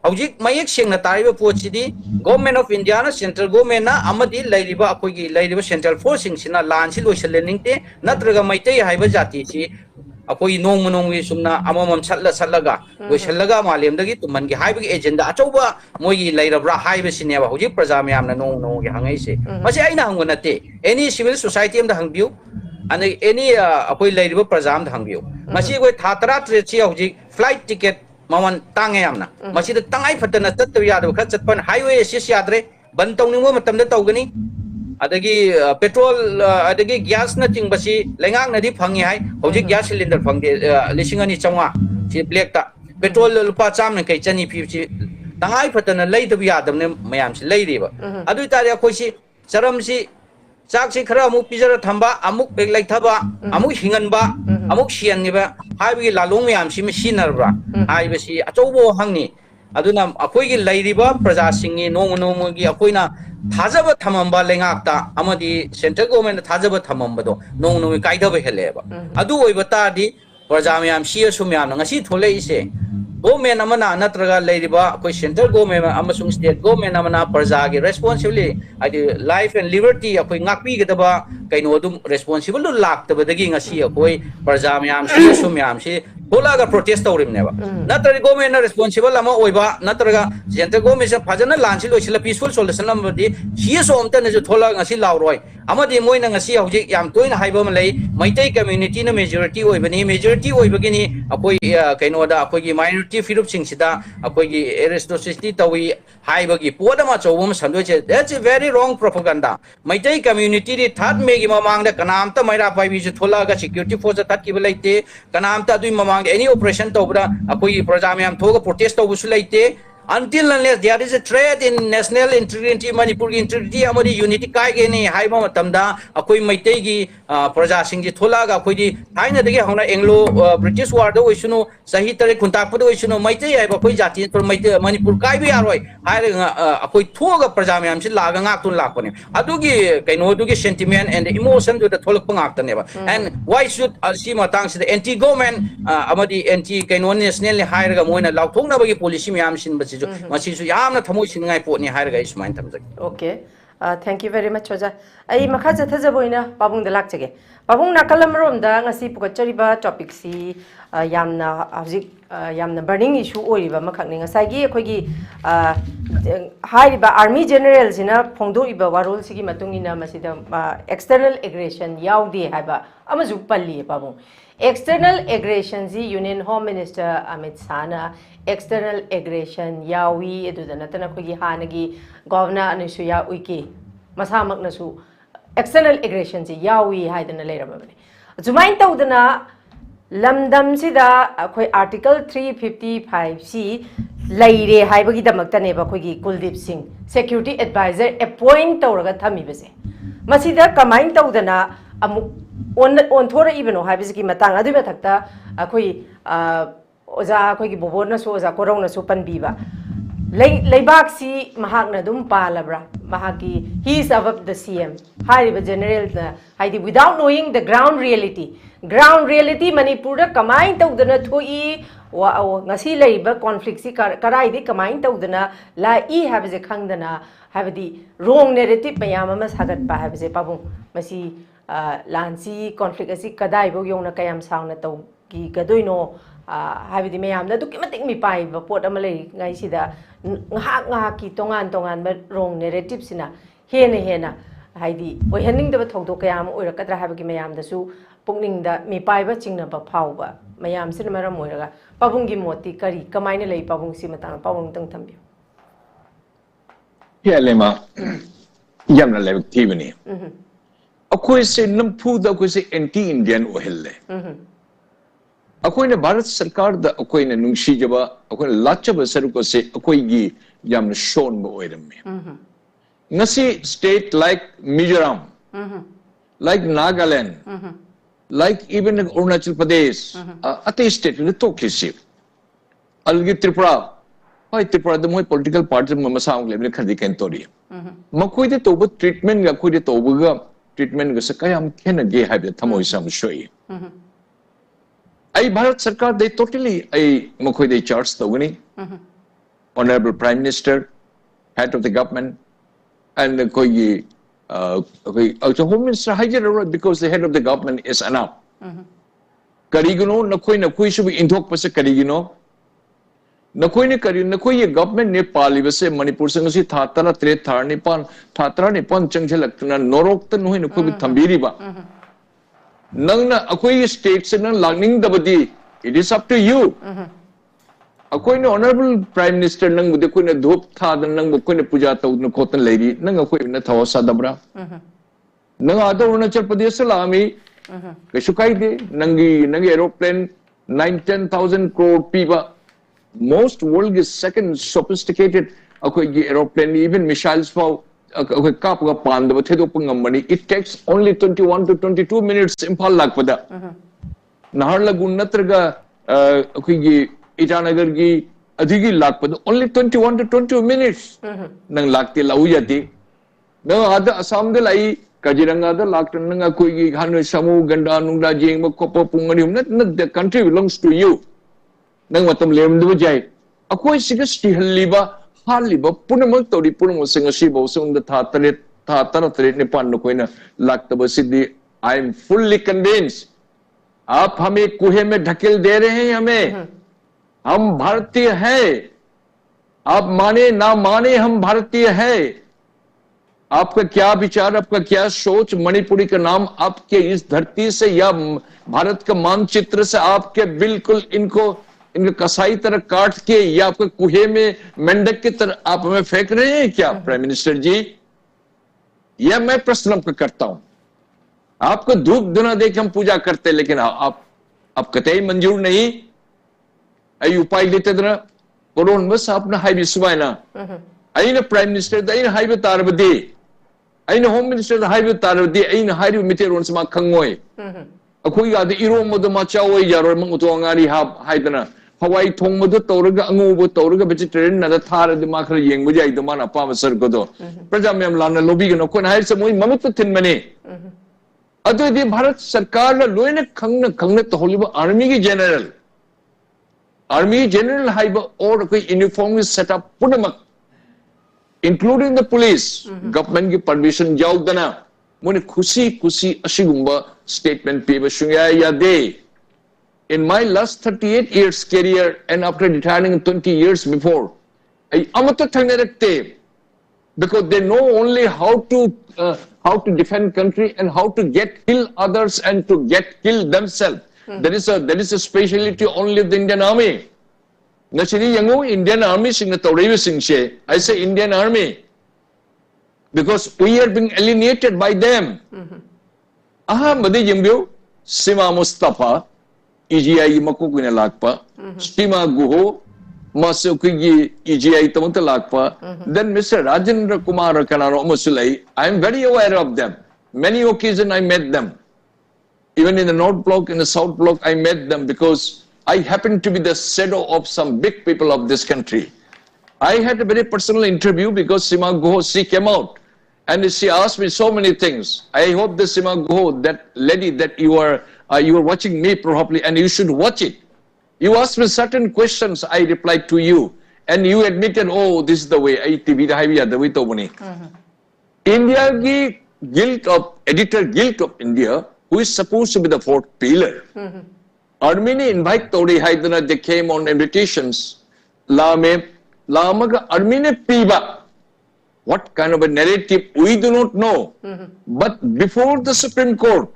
hojik mayek sengna tariba pochidi government of India na central government na amadi leiriba khoi gi leiriba central force sina lan si loisal ningte natraga maitai haiba jati si akoi nong monong wi sumna amamam satlaga loisalaga malemdagi tumangi haibagi agenda achauba moigi leirabra haiba sineba hoji praja mayamna nong gi hangai se masi aina hangona te any civil society amda hangbiu ani any akoi leiriba praja amda hangbiu masi koi thatra trechi hoji flight ticket maman tange amna masi da tangai fatana tattu yadu kha chatpan highway sis yadre ban tongningo matamda tawgani adagi petrol adagi gas na tingbasi lengang na di phangi hai hoji gas cylinder phangde lisingani changwa si black ta petrol lupa cham na kai chani phi si tangai phatana leidabi yadam ne mayam si leiriba adu tari khoi si charam si chak si khara amuk pijara thamba amuk bek lai thaba amuk hingan ba amuk sian ni ba haibi lalong mayam si sinarbra haibi si achobo hangni aduna akhoi gi leiriba praja singi nong gi akoina thajaba thamamba lengakta amadi central government thajaba thamambado nong kaidaba heleba adu oibata di prajamyam sia sumyam ngasi thole ise government amana natraga leiriba koi central government amasung state government amana praja gi responsibility adi life and liberty akoi ngakpi gadaba kaino dum responsible laktaba dagi ngasi akoi prajamyam sia sumyam si Bola protest taurim neba. Natraga government responsible ama oiba natraga central government fajana lanchi loisila peaceful solution amadi sia so amta ne thola ngasi lauroi amadi moina ngasi hojik yam toina haiba malai maitai community na majority oibagini akoi kaino da akoi gi minority firup singsida akoi gi aristocracy tawi haibagi poda ma chawum sandoche that's a very wrong propaganda maitai community ri third megi mamang da kanamta maira pai bi thola ga security force tat ki belaite kanamta dui mamang any operation tobra akoi prajamyam thoga protest tobusu laite until unless there is a threat in national integrity Manipur integrity amadi unity kai ge ni haiba matamda akoi maitai gi praja sing ji thola ga akoi di thaina dege hona anglo british war da oisunu sahi tare khuntak pad oisunu maitai haiba akoi jati पर Manipur kai bi aroi hai akoi thoga praja myam si laga ngak tun lakone adugi kaino dugi sentiment and emotion do the tholak pangak ta neba and why should si matang si the anti government amadi anti kaino national hai ga moina laukthong na bagi policy myam sin ba Okay, thank you very much, Oja. I Makaja Tazaboina, Babung the Lakchage. Babung Nakalam da ngasi pukachariba topic si yamna burning issue oiba makakning asagi akogi haiba army generals ina phongdo iba warol sigi matungina masida external aggression yaudi haiba amazu palli babung external aggression ji Union Home Minister Amit Sana external aggression yawi edudana tana kogi hanagi governor anisu ya wiki masamak nasu external aggression ji yawi haidana leramabani zumain tawdana lamdam sida akoi article 355c laire haibagi damakta ba kogi Kuldeep Singh security advisor appoint tawraga thami base masida kamain tawdana amuk on thora ibeno haibisi matang adu bathakta akoi oza akoi bobo na so oza korong na so panbiba leibak si mahak na dum palabra mahaki he is above the CM haiba general na haidi without knowing the ground reality Manipur da kamain tawdana thoi ngasi leiba conflict si karai di kamain tawdana la I habise khangdana habidi wrong narrative mayam ama sagat pa habise pabung masi lansi conflict asi kadai bo yong na kayam sauna taw gi gadoino habidi mayam na duki matik mi pai ba pot amalei ngai sida ngahak ki tongan ba wrong narrative sina hena haidi oi haning da thogdo kayam oira kadra habigi mayam da su pukning da mi pai ba chingna ba phauba mayam sin maram oiraga pabungi moti kari kamaina lei pabung si matang pabung tang thambi Leima yamna level tibani akoi se nampu da akoi se anti Indian ohelle akoi ne Bharat Sarkar da akoi ne nungshi jaba akoi lachaba saruko se akoi gi yamna shon bo oirame ngasi state like Mizoram like Nagaland like even Arunachal Pradesh ate state with the Tokyo algi Tripura hoi Tripura the moi political party masa ang level khadi ken tori makoi de to treatment ga khoi de to ga treatment ga sakayam ken ge ha be thamoi sam shoi ai Bharat Sarkar they totally ai makoi de charge to gani Honorable Prime Minister, head of the government, and the Home Minister hijacked because the head of the government is enough. Karigino, nakoi should be indok pasa karigino. Nakoi government ne pali base Manipur sangasi thatara tre thar nipan thatra nipan changhelakna norok tan hoi nakoi thambiri ba. Nangna akoi state se nang langning dabadi. It is up to you. Akoi ne Honorable Prime Minister nang bude koi ne dhup tha dan nang koi ne puja tau na khotan leiri nang akoi na thawa sa dabra nang ada Arunachal Pradesh lami kesukai de nangi aeroplane 9-10,000 crore piba most world is second sophisticated akoi gi aeroplane even missiles for akoi kap ga pan da thedo pungam mani it takes only 21 to 22 minutes imphal lakpada nahar lagun natraga akoi gi Itanagar gi adhigi lakpad only 21 to 22 minutes nang lakte lau yati nang ada Assam de lai Kaziranga da laktan nang akoi gi Hanoi Samu Ganda Nungda Jeng Kopo Pungani the country belongs to you nang matam lem du jai akoi siga liba haliba punamak tori punam singasi bo sung the thatara ne pan koi na lakta basidi I am fully convinced आप हमें कुएं में ढकेल दे रहे हैं हमें हम भारतीय हैं आप माने ना माने हम भारतीय हैं आपका क्या विचार आपका क्या सोच मणिपुरी का नाम आपके इस धरती से या भारत का मानचित्र से आपके बिल्कुल इनको कसाई तरह काट के या आपके कुएं में मेंढक की तरह आप हमें फेंक रहे हैं क्या प्राइम मिनिस्टर जी यह मैं प्रश्न आपको करता हूं आपको धूप धुना देख हम पूजा करते लेकिन आप कतई मंजूर नहीं आई उपाय लेते दना कोरोन बस आपने हाईवे सुबाइना आई ना प्राइम मिनिस्टर आई ना हाईवे तारबदी आई ना होम मिनिस्टर हाईवे तारबदी आई ना हाईवे मितेरोन समा खंगोय अखोई आदि इरो मद माचाओय यारो मंग तो अंगारी हाइदना हवाई थोंग मद तौरगा अंगुबो तौरगा वेजिटेरियन ना थार दि मा खर येंग बुजाई दमा ना पाम सर गदो प्रजा में लाना लोबी गनो कोन हाई से मोई ममत थिन मने अदि भारत सरकार ला लोइने खंगना तोलिबो आर्मी की जनरल हाइबा और कोई यूनिफॉर्म सेटअप पुनमक including the police government की permission जाउदना मुने खुशी अशिगुंबा statement पे बशुया या दे in my last 38 years career and after retiring 20 years before I amata thangने रखते because they know only how to defend country and how to kill others and to get killed themselves. That is a specialty only of the Indian Army. Nashini yangu Indian Army sing na sing she. I say Indian Army because we are being alienated by them. Aha madi jimbyo Sima Mustafa EGI makukuna lakpa Stima Guho Masuki EGI tamanta lakpa then Mr. Rajendra Kumar Kanaro Masulai I am very aware of them. Many occasions I met them. Even in the North Block, in the South Block, I met them because I happen to be the shadow of some big people of this country. I had a very personal interview because Sima Guho, she came out and she asked me so many things. I hope the Sima Guho, that lady that you are watching me probably and you should watch it. You asked me certain questions, I replied to you and you admitted, oh, this is the way. India ki editor guilt of India, who is supposed to be the fourth pillar. Armenia invite Tori Haidana, they came on invitations. Lamaga Armenia Piba. What kind of a narrative we do not know. But before the Supreme Court,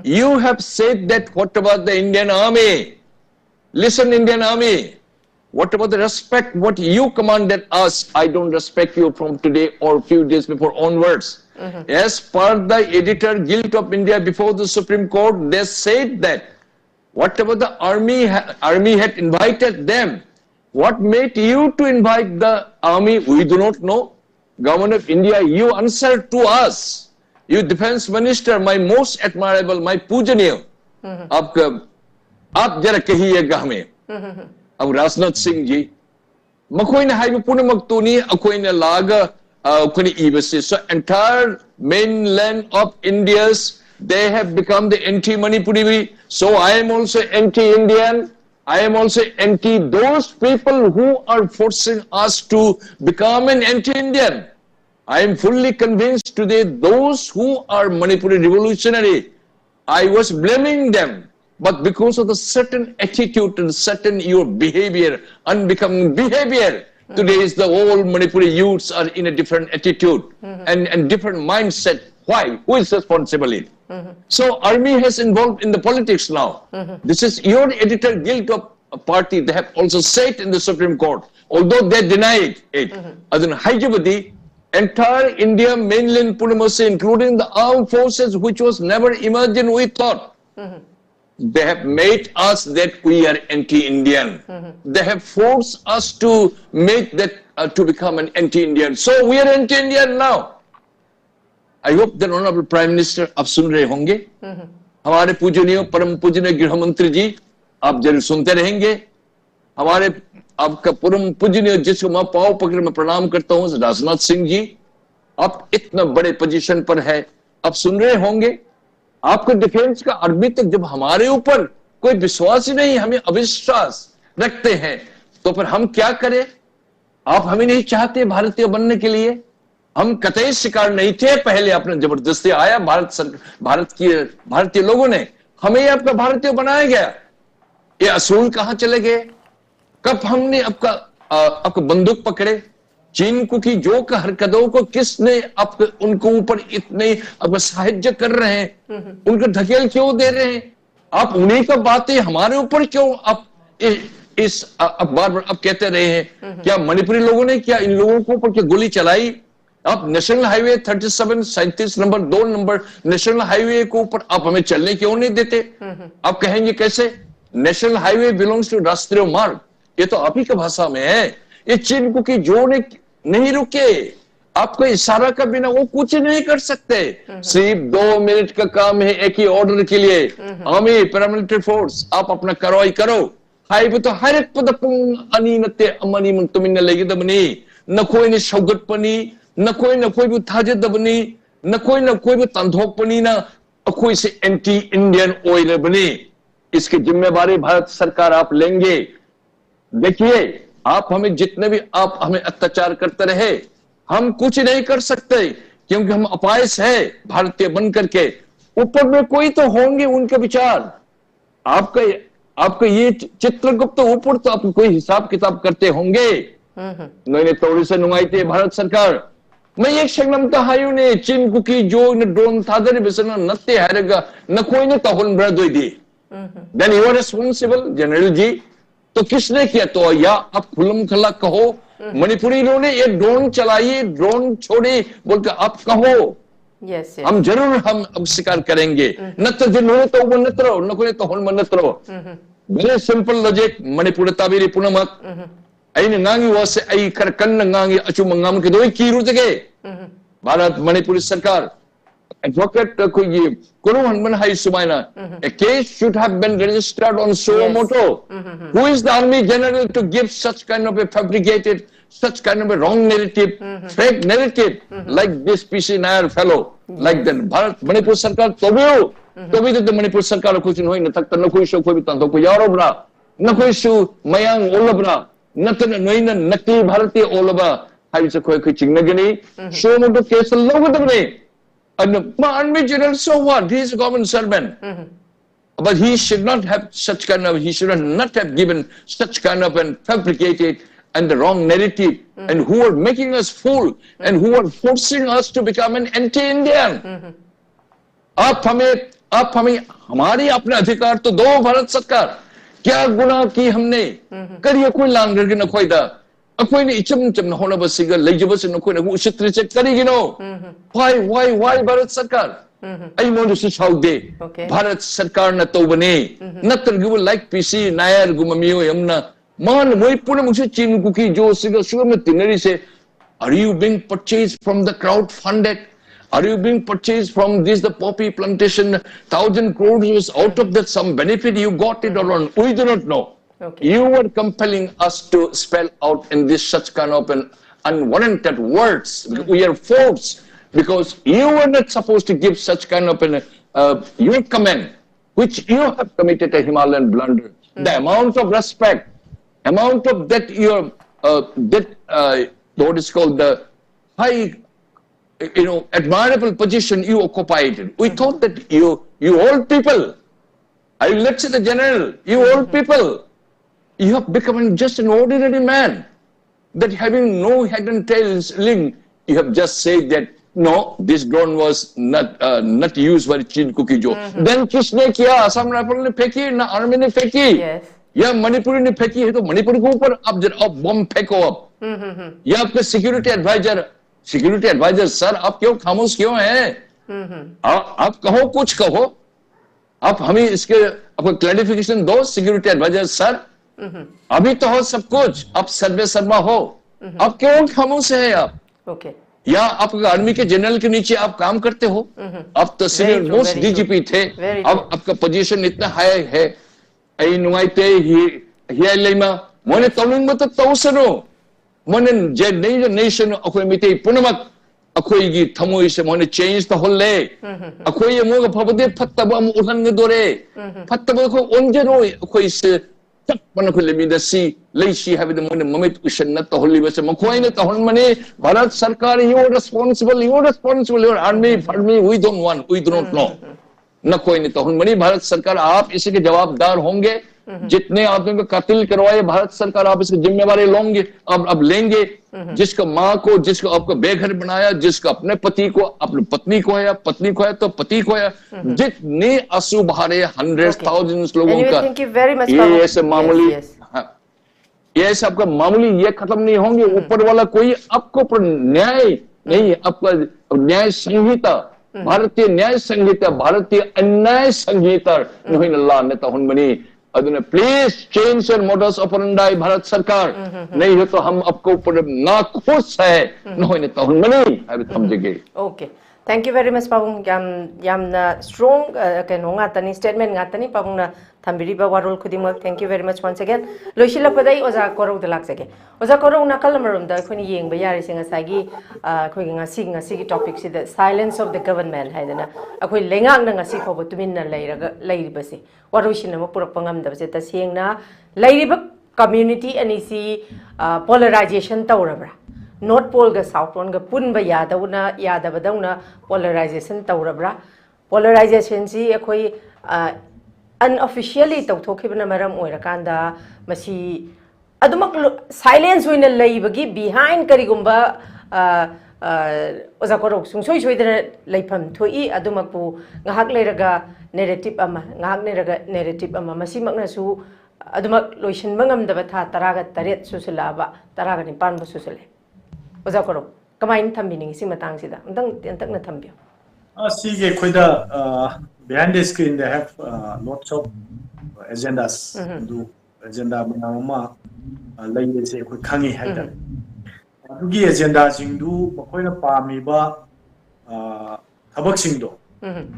you have said that what about the Indian Army? Listen, Indian Army. What about the respect? What you commanded us? I don't respect you from today or few days before onwards. As per the editor guilt of India before the Supreme Court, they said that whatever the army had invited them. What made you to invite the army? We do not know. Government of India, you answer to us. You defense minister, my most admirable, my pujaniya. आप जरा कहिएगा हमें अब राजनाथ सिंह जी मखोइना हाइबु पुनमक्तुनी अखोइना लागा अखोइना इबसे so entire mainland of India's they have become the anti-Manipuri. So I am also anti-Indian. I am also anti those people who are forcing us to become an anti-Indian. I am fully convinced today those who are Manipuri revolutionary, I was blaming them. But because of the certain attitude and certain your behavior, unbecoming behavior, today is the whole Manipuri youths are in a different attitude and different mindset. Why? Who is responsible? So army has involved in the politics now. This is your editor guild of a party. They have also said in the Supreme Court, although they denied it. As in Hyderabad, entire India, mainland Purnamasi, including the armed forces, which was never imagined, we thought. They have made us that we are anti-Indian. They have forced us to make that to become an anti-Indian. So we are anti-Indian now. I hope that Honorable Prime Minister आप सुन रहे होंगे हमारे पूजनीय परम पूजनीय गृह मंत्री जी आप जरूर सुनते रहेंगे हमारे आपका परम पूजनीय जिसको मैं पाँव पकड़ में प्रणाम करता हूं राजनाथ सिंह जी आप इतना बड़े पोजीशन पर है आप सुन रहे होंगे आपको डिफेंस का अभी तक जब हमारे ऊपर कोई विश्वास ही नहीं हमें अविश्वास रखते हैं तो फिर हम क्या करें आप हमें नहीं चाहते भारतीय बनने के लिए हम कतई शिकार नहीं थे पहले अपने जबरदस्ती आया भारतीय लोगों ने हमें आपका भारतीय बनाया गया ये असूल कहां चले गए कब हमने आपका बंदूक पकड़े चीन को की जो का हरकतों को किसने उनको ऊपर इतने अब साहाय्य कर रहे हैं उनको ढकेल क्यों दे रहे हैं आप उन्हीं का बातें हमारे ऊपर क्यों आप इस बार अब कहते रहे हैं क्या मणिपुरी लोगों ने क्या इन लोगों को ऊपर क्या गोली चलाई आप national highway 37 number 2 number national highway के ऊपर आप हमें चलने क्यों नहीं देते आप कहेंगे कैसे नेशनल हाईवे बिलोंग्स टू राष्ट्रीय मार्ग ये तो आप ही की भाषा में है ये चीन को की जो ने नहीं रुके आपको इशारा का बिना वो कुछ नहीं कर सकते सिर्फ 2 मिनट का काम है एक ही ऑर्डर के लिए आर्मी पैरामिलिट्री फोर्स आप अपना कार्रवाई करो हाईवे तो हर एक पद अनी नते अमनी मन तुम लेगी दबनी न कोई ने शौगत पनी न कोई भी थाजदबनी न कोई भी तंधोकपनी ना कोई से एंटी इंडियन ऑयल बनी इसकी जिम्मेवारी भारत सरकार आप लेंगे देखिए आप हमें जितने भी आप हमें अत्याचार करते रहे हम कुछ नहीं कर सकते क्योंकि हम अपायस है भारतीय बन करके ऊपर में कोई तो होंगे उनके विचार आपका ये चित्रगुप्त ऊपर तो आप कोई हिसाब किताब करते होंगे नोने तोड़ी से नुंगाई थे भारत सरकार मैं एक शगनम तो हायु ने चीन कुकी जो ने ड्रोन था दरे बिसना नत्ते हारेगा न कोई ने तहुल ब्रद हुई दी then you are responsible general जी तो किसने किया तो या आप खुलम खला कहो मणिपुरी ने ये ड्रोन चलाई ड्रोन छोड़ी बोलकर आप कहो yes. हम जरूर हम अब स्वीकार करेंगे न तो जिन्होंने तो वो नत रहो न कोई तो होल मन नत रहो वेरी सिंपल लॉजिक मणिपुर ताबीरी पुनमक अने ngangi was ai karkan ngangi achu mangam ke doi kiru jage Bharat Manipuri Sarkar advocate ko ye Korouhanba Hai Sumaina a case should have been registered on Socio who is the army general to give such kind of a fabricated such kind of a wrong narrative fake narrative like this PC Nair fellow like that Bharat Manipur Sarkar to bhi the Manipur Sarkar kuch nahi na takta na koi show koi tanto ko yaro bra na koi show mayang olabra नतन नोइना नकली भारतीय ओलबा हाइसे कोई चिंगनगनी suo motu case लोगदबने and army general so what he is a government servant but he should not have such kind of he should not have given such kind of an fabricated and the wrong narrative and who are making us fool and who are forcing us to become an anti-Indian आप हमें हमारी अपने अधिकार तो दो भारत सरकार क्या गुनाह की हमने करिए कोई लांग करके न खोई दा कोई ने इचम चम न होना बस सिगा ले जब से न कोई न वो उचित से करेगी नो why भारत सरकार आई मोन से छाउ दे भारत सरकार न तो बने न तरगु लाइक पीसी नायर गुममियो यमना मान मोई पुणे मुझे चीन कुकी जो सिगा सुगर में तिनरी से are you being purchased from the crowd funded Are you being purchased from the poppy plantation? 1,000 crores was out of that some benefit you got it or not? We do not know. You were compelling us to spell out in this such kind of an unwarranted words. We are forced because you were not supposed to give such kind of an your comment, which you have committed a Himalayan blunder. The amount of respect, amount of that your what is called the high, admirable position you occupied. We thought that you old people, I will lecture the general, you old people, you have become just an ordinary man, that having no head and tails link, you have just said that, no, this drone was not used by Chin Cookie Joe. Then किसने किया? Assam rifle ने फेंकी, ना army ने फेंकी, या मणिपुरी ने फेंकी है तो मणिपुर के ऊपर अब बम फेंको अब, या आपके सिक्योरिटी एडवाइजर सर आप क्यों खामोश क्यों हैं? आप कहो, कुछ कहो, आप हमें इसके आपको क्लैरिफिकेशन दो सिक्योरिटी एडवाइजर सर, अभी तो हो सब कुछ, आप सर्वे शर्मा हो, आप क्यों खामोश है आप? या आप आर्मी के जनरल के नीचे आप काम करते हो, आप तो सीनियर मोस्ट डीजीपी थे, अब आपका पोजीशन इतना हाई है, आई नुआइते हियाई लेमा मोने तौलिंग मत तौसनो मोने जे नहीं जो नेशन अखोई मिते पुनमक अखोई की थमोई से मोने चेंज तो होले अखोई ये मोगा फबदे फत्तब अम उठन के दोरे फत्तब को उनजरो अखोई से तक मन को लेमिदसी लेसी have the मोने ममित उशन न तो होली बस मखोई ने तो होन मने भारत सरकार you responsible your army we don't want, we do not know न कोई नहीं तो मनी भारत सरकार आप इसके जवाबदार होंगे, जितने आदमी को कत्ल करवाए भारत सरकार आप इसकी जिम्मेवारी लोगे, अब लेंगे, जिसका माँ को, जिसको आपको बेघर बनाया, जिसका अपने पति को, अपनी पत्नी को है, पत्नी को है तो पति को है, जितने आंसू बहारे 100,000 लोगों का, ये ऐसे मामूली, ये ऐसे आपका मामूली ये खत्म नहीं होंगे, ऊपर वाला कोई आपको न्याय नहीं, आपका न्याय संहिता, भारतीय न्याय संहिता, भारतीय अन्याय संहिता नहीं अल्लाह ने तो मनी अदुने please change your modus operandi Bharat सरकार, नहीं हो तो हम आपको ऊपर ना खुश है नहीं तो मनी अब समझेंगे. Okay, thank you very much पाबुंग, यामना स्ट्रॉन्ग कनो गातनी स्टेटमेंट गातनी पाबुंगना थंबिरिबा वारोल खुदिमक. Thank you very much once again. लोइसिलपदai ओजा कोरौ द लाक्सगे. ओजा कोरौ नाकल मरम दा खोनि येंगबा यारि सिंग सागी खोइ ngasi gi topic si the silence of the government haidana akhoi lengang na ngasi khobo tuminna leiraga leiribase waroisina ma purak pangam da se ta sengna leiriba community ani si polarization tawrabra north pole ga south pole ga punba yadabadawna polarization tawrabra polarization si akhoi unofficially tawthokibna maram oirakanda masi adumak silence hoina leibagi behind karigumba oza korok sungsoi soidana leifam thoi adumakpu ngahak leiraga narrative ama masi makna su adumak loisin mangamdaba tha taraga taret susulaba taraga ni panba susule oza korok kamain thambining si matang sida antakna thambio sige khoida behind the screen they have lots of agendas do agenda manama lain se khoi khangi haida adugi agenda singdu makoina pamiba thabak singdo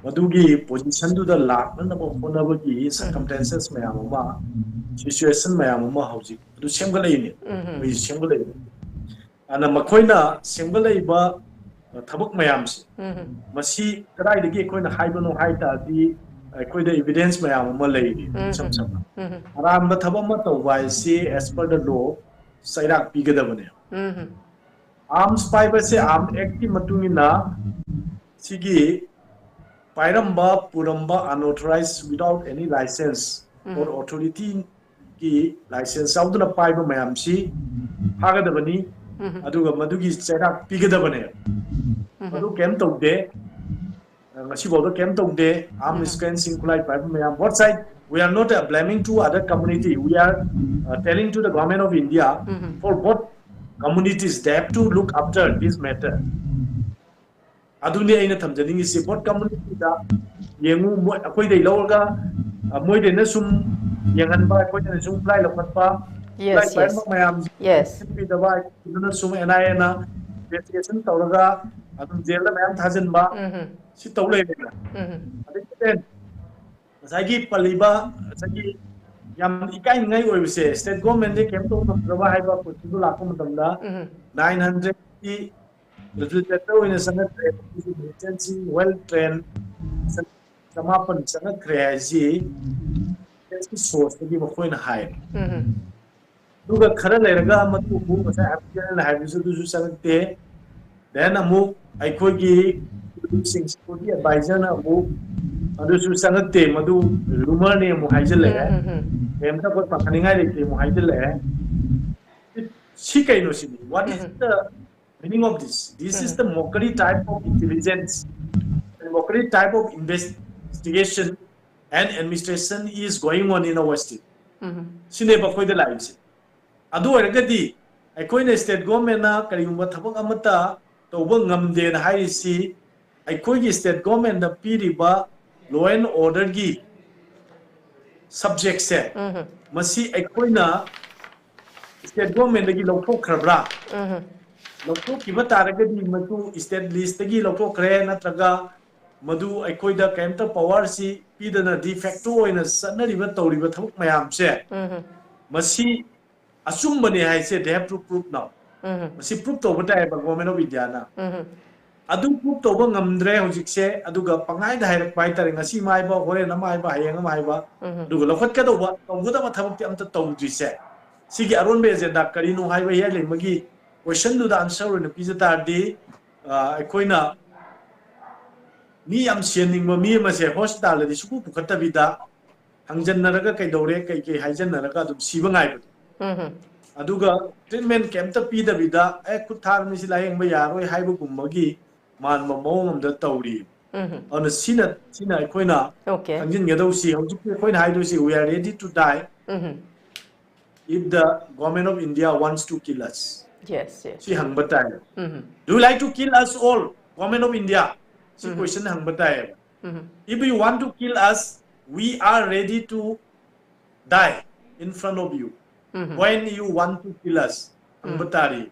adugi position du da lakna ba honabagi circumstances mayama situation mayama hauji du semgalai ni we semgalai ana makoina semgalai ba thabak mayam si masi kadai dagi koina haibano haita di koida evidence mayam ma lei di sam aram ba thabak ma to wai si as per the law sairak pigadabane arms pai ba se arm act ki matungina sigi pairamba puramba unauthorized without any license or authority ki license auduna pai ba mayam si hagadabani aduga madugi sairak pigadabane adu kem tokde ngasi bodo kem tokde arm scan sinkulai pai mayam what side we are not blaming to other community we are telling to the government of India for both communities they have to look after this matter aduni aina thamjani is both community da yengu akoi dei lawga moi de na sum yangan ba akoi de sum fly lokat pa yes yes bi da ba na sum NIA na investigation tawraga adum jail da mayam thajan ba si tawle ne adikten sagi paliba sagi yam ikai ngai oibse state government de kem to prava haiba potu la ko matamda 900 ki legislator in a senate agency well trained samapan sangat crazy its source to give a coin high duga khara leraga matu bu masa application la haibu du sanate then amu aikogi sing security advisor na amu adu su sanate madu rumor ne mu haijale emta ko pakhaningai le mu haijale si kaino si what is the meaning of this is the mockery type of intelligence and mockery type of investigation and administration is going on in our state sine ba khoi da lives adu ergadi aikoina state government na karigumba thabak amata tawba ngamde na haisi aikoigi state government na piriba law and order gi subject se masi aikoina state government gi lokthok khrabra lokthok ki ba taragadi matu state list gi lokthok khre natraga madu aikoida kaimta power si pidana de facto ina sanariba tawriba thabak mayam se masi assume bane hai se they have to prove now masi prove to bata ba government of India na adu prove to ba ngamdre hojik se aduga pangai da hairak pai tar ngasi mai ba hore na mai ba hayang mai ba aduga lokhat ka do ba tawda ba thabak ti amta tawdri se sigi aron be agenda kari no hai ba ya le magi question du da answer na pizza tar di aikoina mi am sending ma mi ma se hospital di suku pukata bida hangjan naraga kai dore kai kai haijan naraga dum siba ngai ba aduga treatment camp ta pi da bida ku thar mi si laeng ba yaroi hai bu gummagi man ma mong am da tawri on sina aikoina hangjin ga do si hojik aikoina hai do si we are ready to die if the government of India wants to kill us yes si hang batai do you like to kill us all government of India si question hang batai if you want to kill us we are ready to die in front of you when you want to kill us hang batari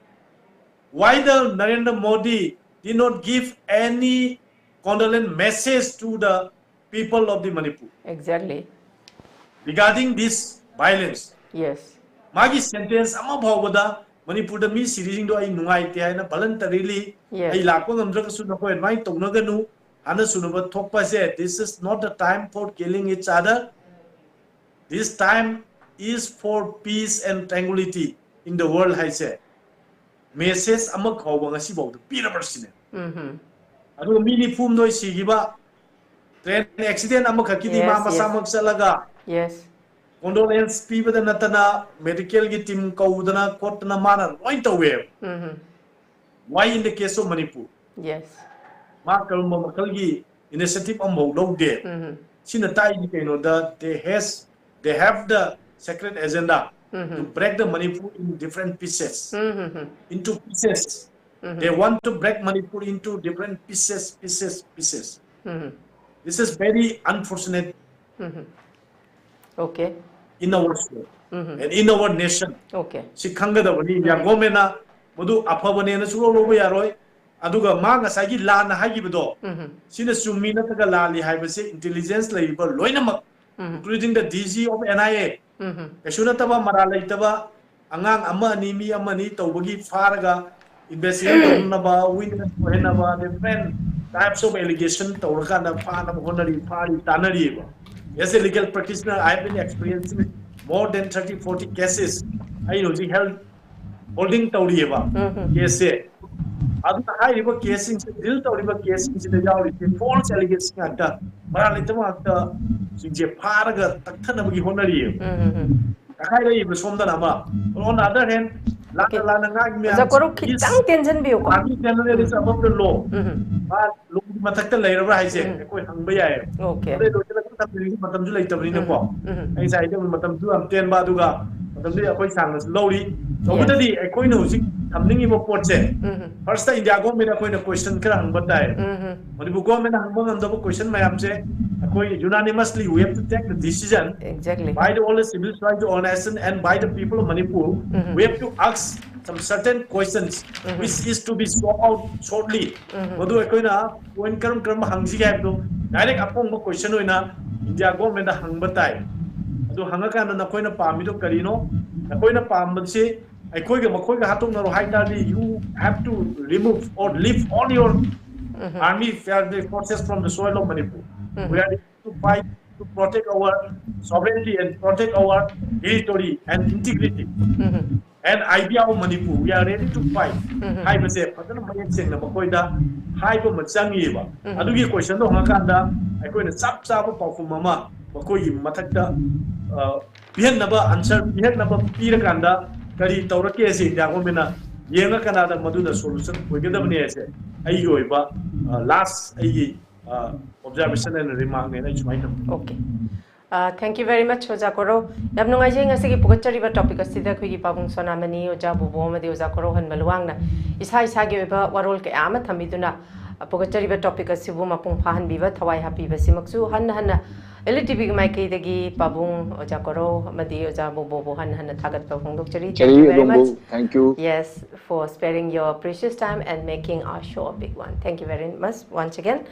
why the Narendra Modi did not give any condolence message to the people of the Manipur exactly regarding this violence yes magi sentence ama bhawada Manipur da mi series do ai nungai te ai na voluntarily ai lakko ngamdra ka su na ko advise tongna ganu ana sunuba thokpa se this is not the time for killing each other this time is for peace and tranquility in the world hai se message ama khawba ngasi bawda pirabarsine adu mi ni phum doi sigiba train accident ama khakidi ma masamak salaga yes condolence people natana medical gi team kaudana kotna mana loi tawe why in the case of Manipur yes ma kalma makal gi initiative ambo lo de sina tai ni kaino da they have the secret agenda to break the Manipur in different pieces into pieces they want to break Manipur into different pieces this is very unfortunate okay in our state and in our nation okay si khanga da bani ya gomena modu aphabane na sulo lobo yaroi aduga ma nga sagi la na hagi bedo sina summi na taga la li haibase intelligence labor loinamak including the DG of NIA kasuna taba mara laitaba angang ama ni mi ama ni tawbagi faraga investigation na ba witness na ba different types of allegation tawraka na fa na honari fari tanari ba as a legal practitioner I have been experiencing more than 30-40 cases I held holding tawriba case adu haiba casing se deal tawriba casing se jauri false allegation ata mara litama ata sinje pharaga takthana bagi honari kai dai be somda nama on the other hand la na nga mi zakoro khitang tension bi ko army general is above the law ba law matakta lairabra haise koi hangba yai okay ore do chala ka tabri matam ju laitabri na ko ai sai de matam ju am ten ba duga matam de akoi sang lori sobutadi akoi no hujik thamningi mo pot se first time India government akoi na question kra hangba dai Manipur government hangba ngam da question mayam se akoi unanimously we have to take the decision exactly by the all the civil society organization and by the people of Manipur we have to ask some certain questions which is to be solved out shortly madu akoi na point karam hangsi ga do direct apong mo question hoina India government hangba tai adu hangakana nakoina pamido karino nakoina pamse aikoiga makoiga hatong naro haitali you have to remove or leave all your army forces from the soil of Manipur. We are ready to fight to protect our sovereignty and protect our territory and integrity. And idea of Manipur, we are ready to fight. Hai base patana mayek seng na makoida hai ba machangi ba. Adugi question do hakanda aikoi na sap sap powerful mama makoi mathakta bihan naba answer bihan naba pirakanda kari taurake ase jago mena yenga kanada maduda solution oigedabne ase ai oiba last ai observation and remark ne chumai. Okay. Thank you very much, Oja Koro. Yam nungai jeng asigi pugachari ba topic asida khuigi pabung Sonamani Oja Bobo Madi Oja Korouhanba Luwang na isa isa ge ba warol ke ama thamiduna pugachari ba topic asibu mapung phahan biba thawai happy ba simaksu han LHTV mai ke dagi pabung Oja Koro Madi Oja Bobo han thagat pa phongdok chari. Thank you very much. Thank you. Yes, for sparing your precious time and making our show a big one. Thank you very much once again.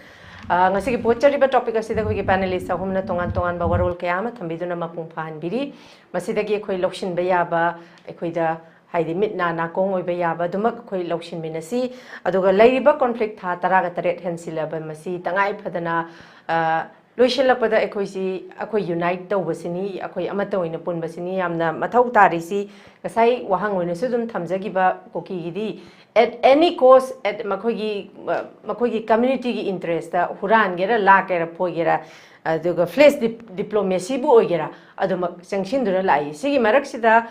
Ngasi ki pochari ba topic asida ko ki panelist ahumna tongan ba warol kayama thambiduna mapung phan biri masida ki khoi lokshin ba ya ba khoi da haidi mitna na kong oi ba ya ba dumak khoi lokshin minasi aduga lairiba conflict tha taraga taret hensila ba masi tangai phadana loishalakpada akhoi unite tawbasini akhoi amata oina punbasini yamna mathau tarisi ngasai wahang oina sudum thamjagi ba koki gidi at any cost at makogi community ki interest ta huran gera la kera phogera aduga flash diplomacy bu ogera aduma sanction dura lai sigi marak sida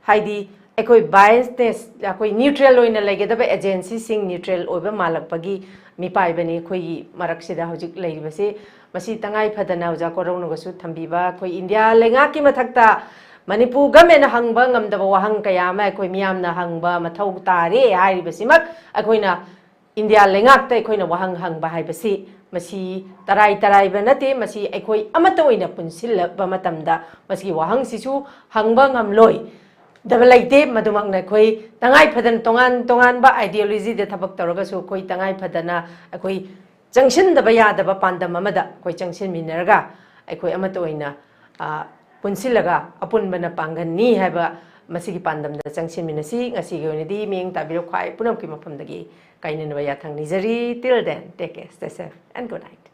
haidi ekoi biasness akoi neutral oina legedaba agency sing neutral oiba malak pagi mi pai bani khoi marak sida hojik leibase masi tangai phadana uja korong no su thambiba khoi india lenga ki mathakta Manipur government hangba ngamdaba wahang kayama akoi miyamna hangba mathau tare hairibasimak akoina India lengak ta akoina wahang hangba haibasi masi tarai ba nate masi akoi amata oina punsil ba matamda masi wahang sisu hangba ngamloi dabalaite madumak na khoi tangai phadan tongan ba ideology de thabak taraga su khoi tangai phadana akoi jangsin daba yadaba pandam amada khoi jangsin minarga akoi amata oina punsilaga apun bana pangani haba masigi pandam da changsin minasi ngasi ge onidi ming tabiro khai punam ki mapam dagi kainin ba ya thang nijari till then take care stay safe and good night.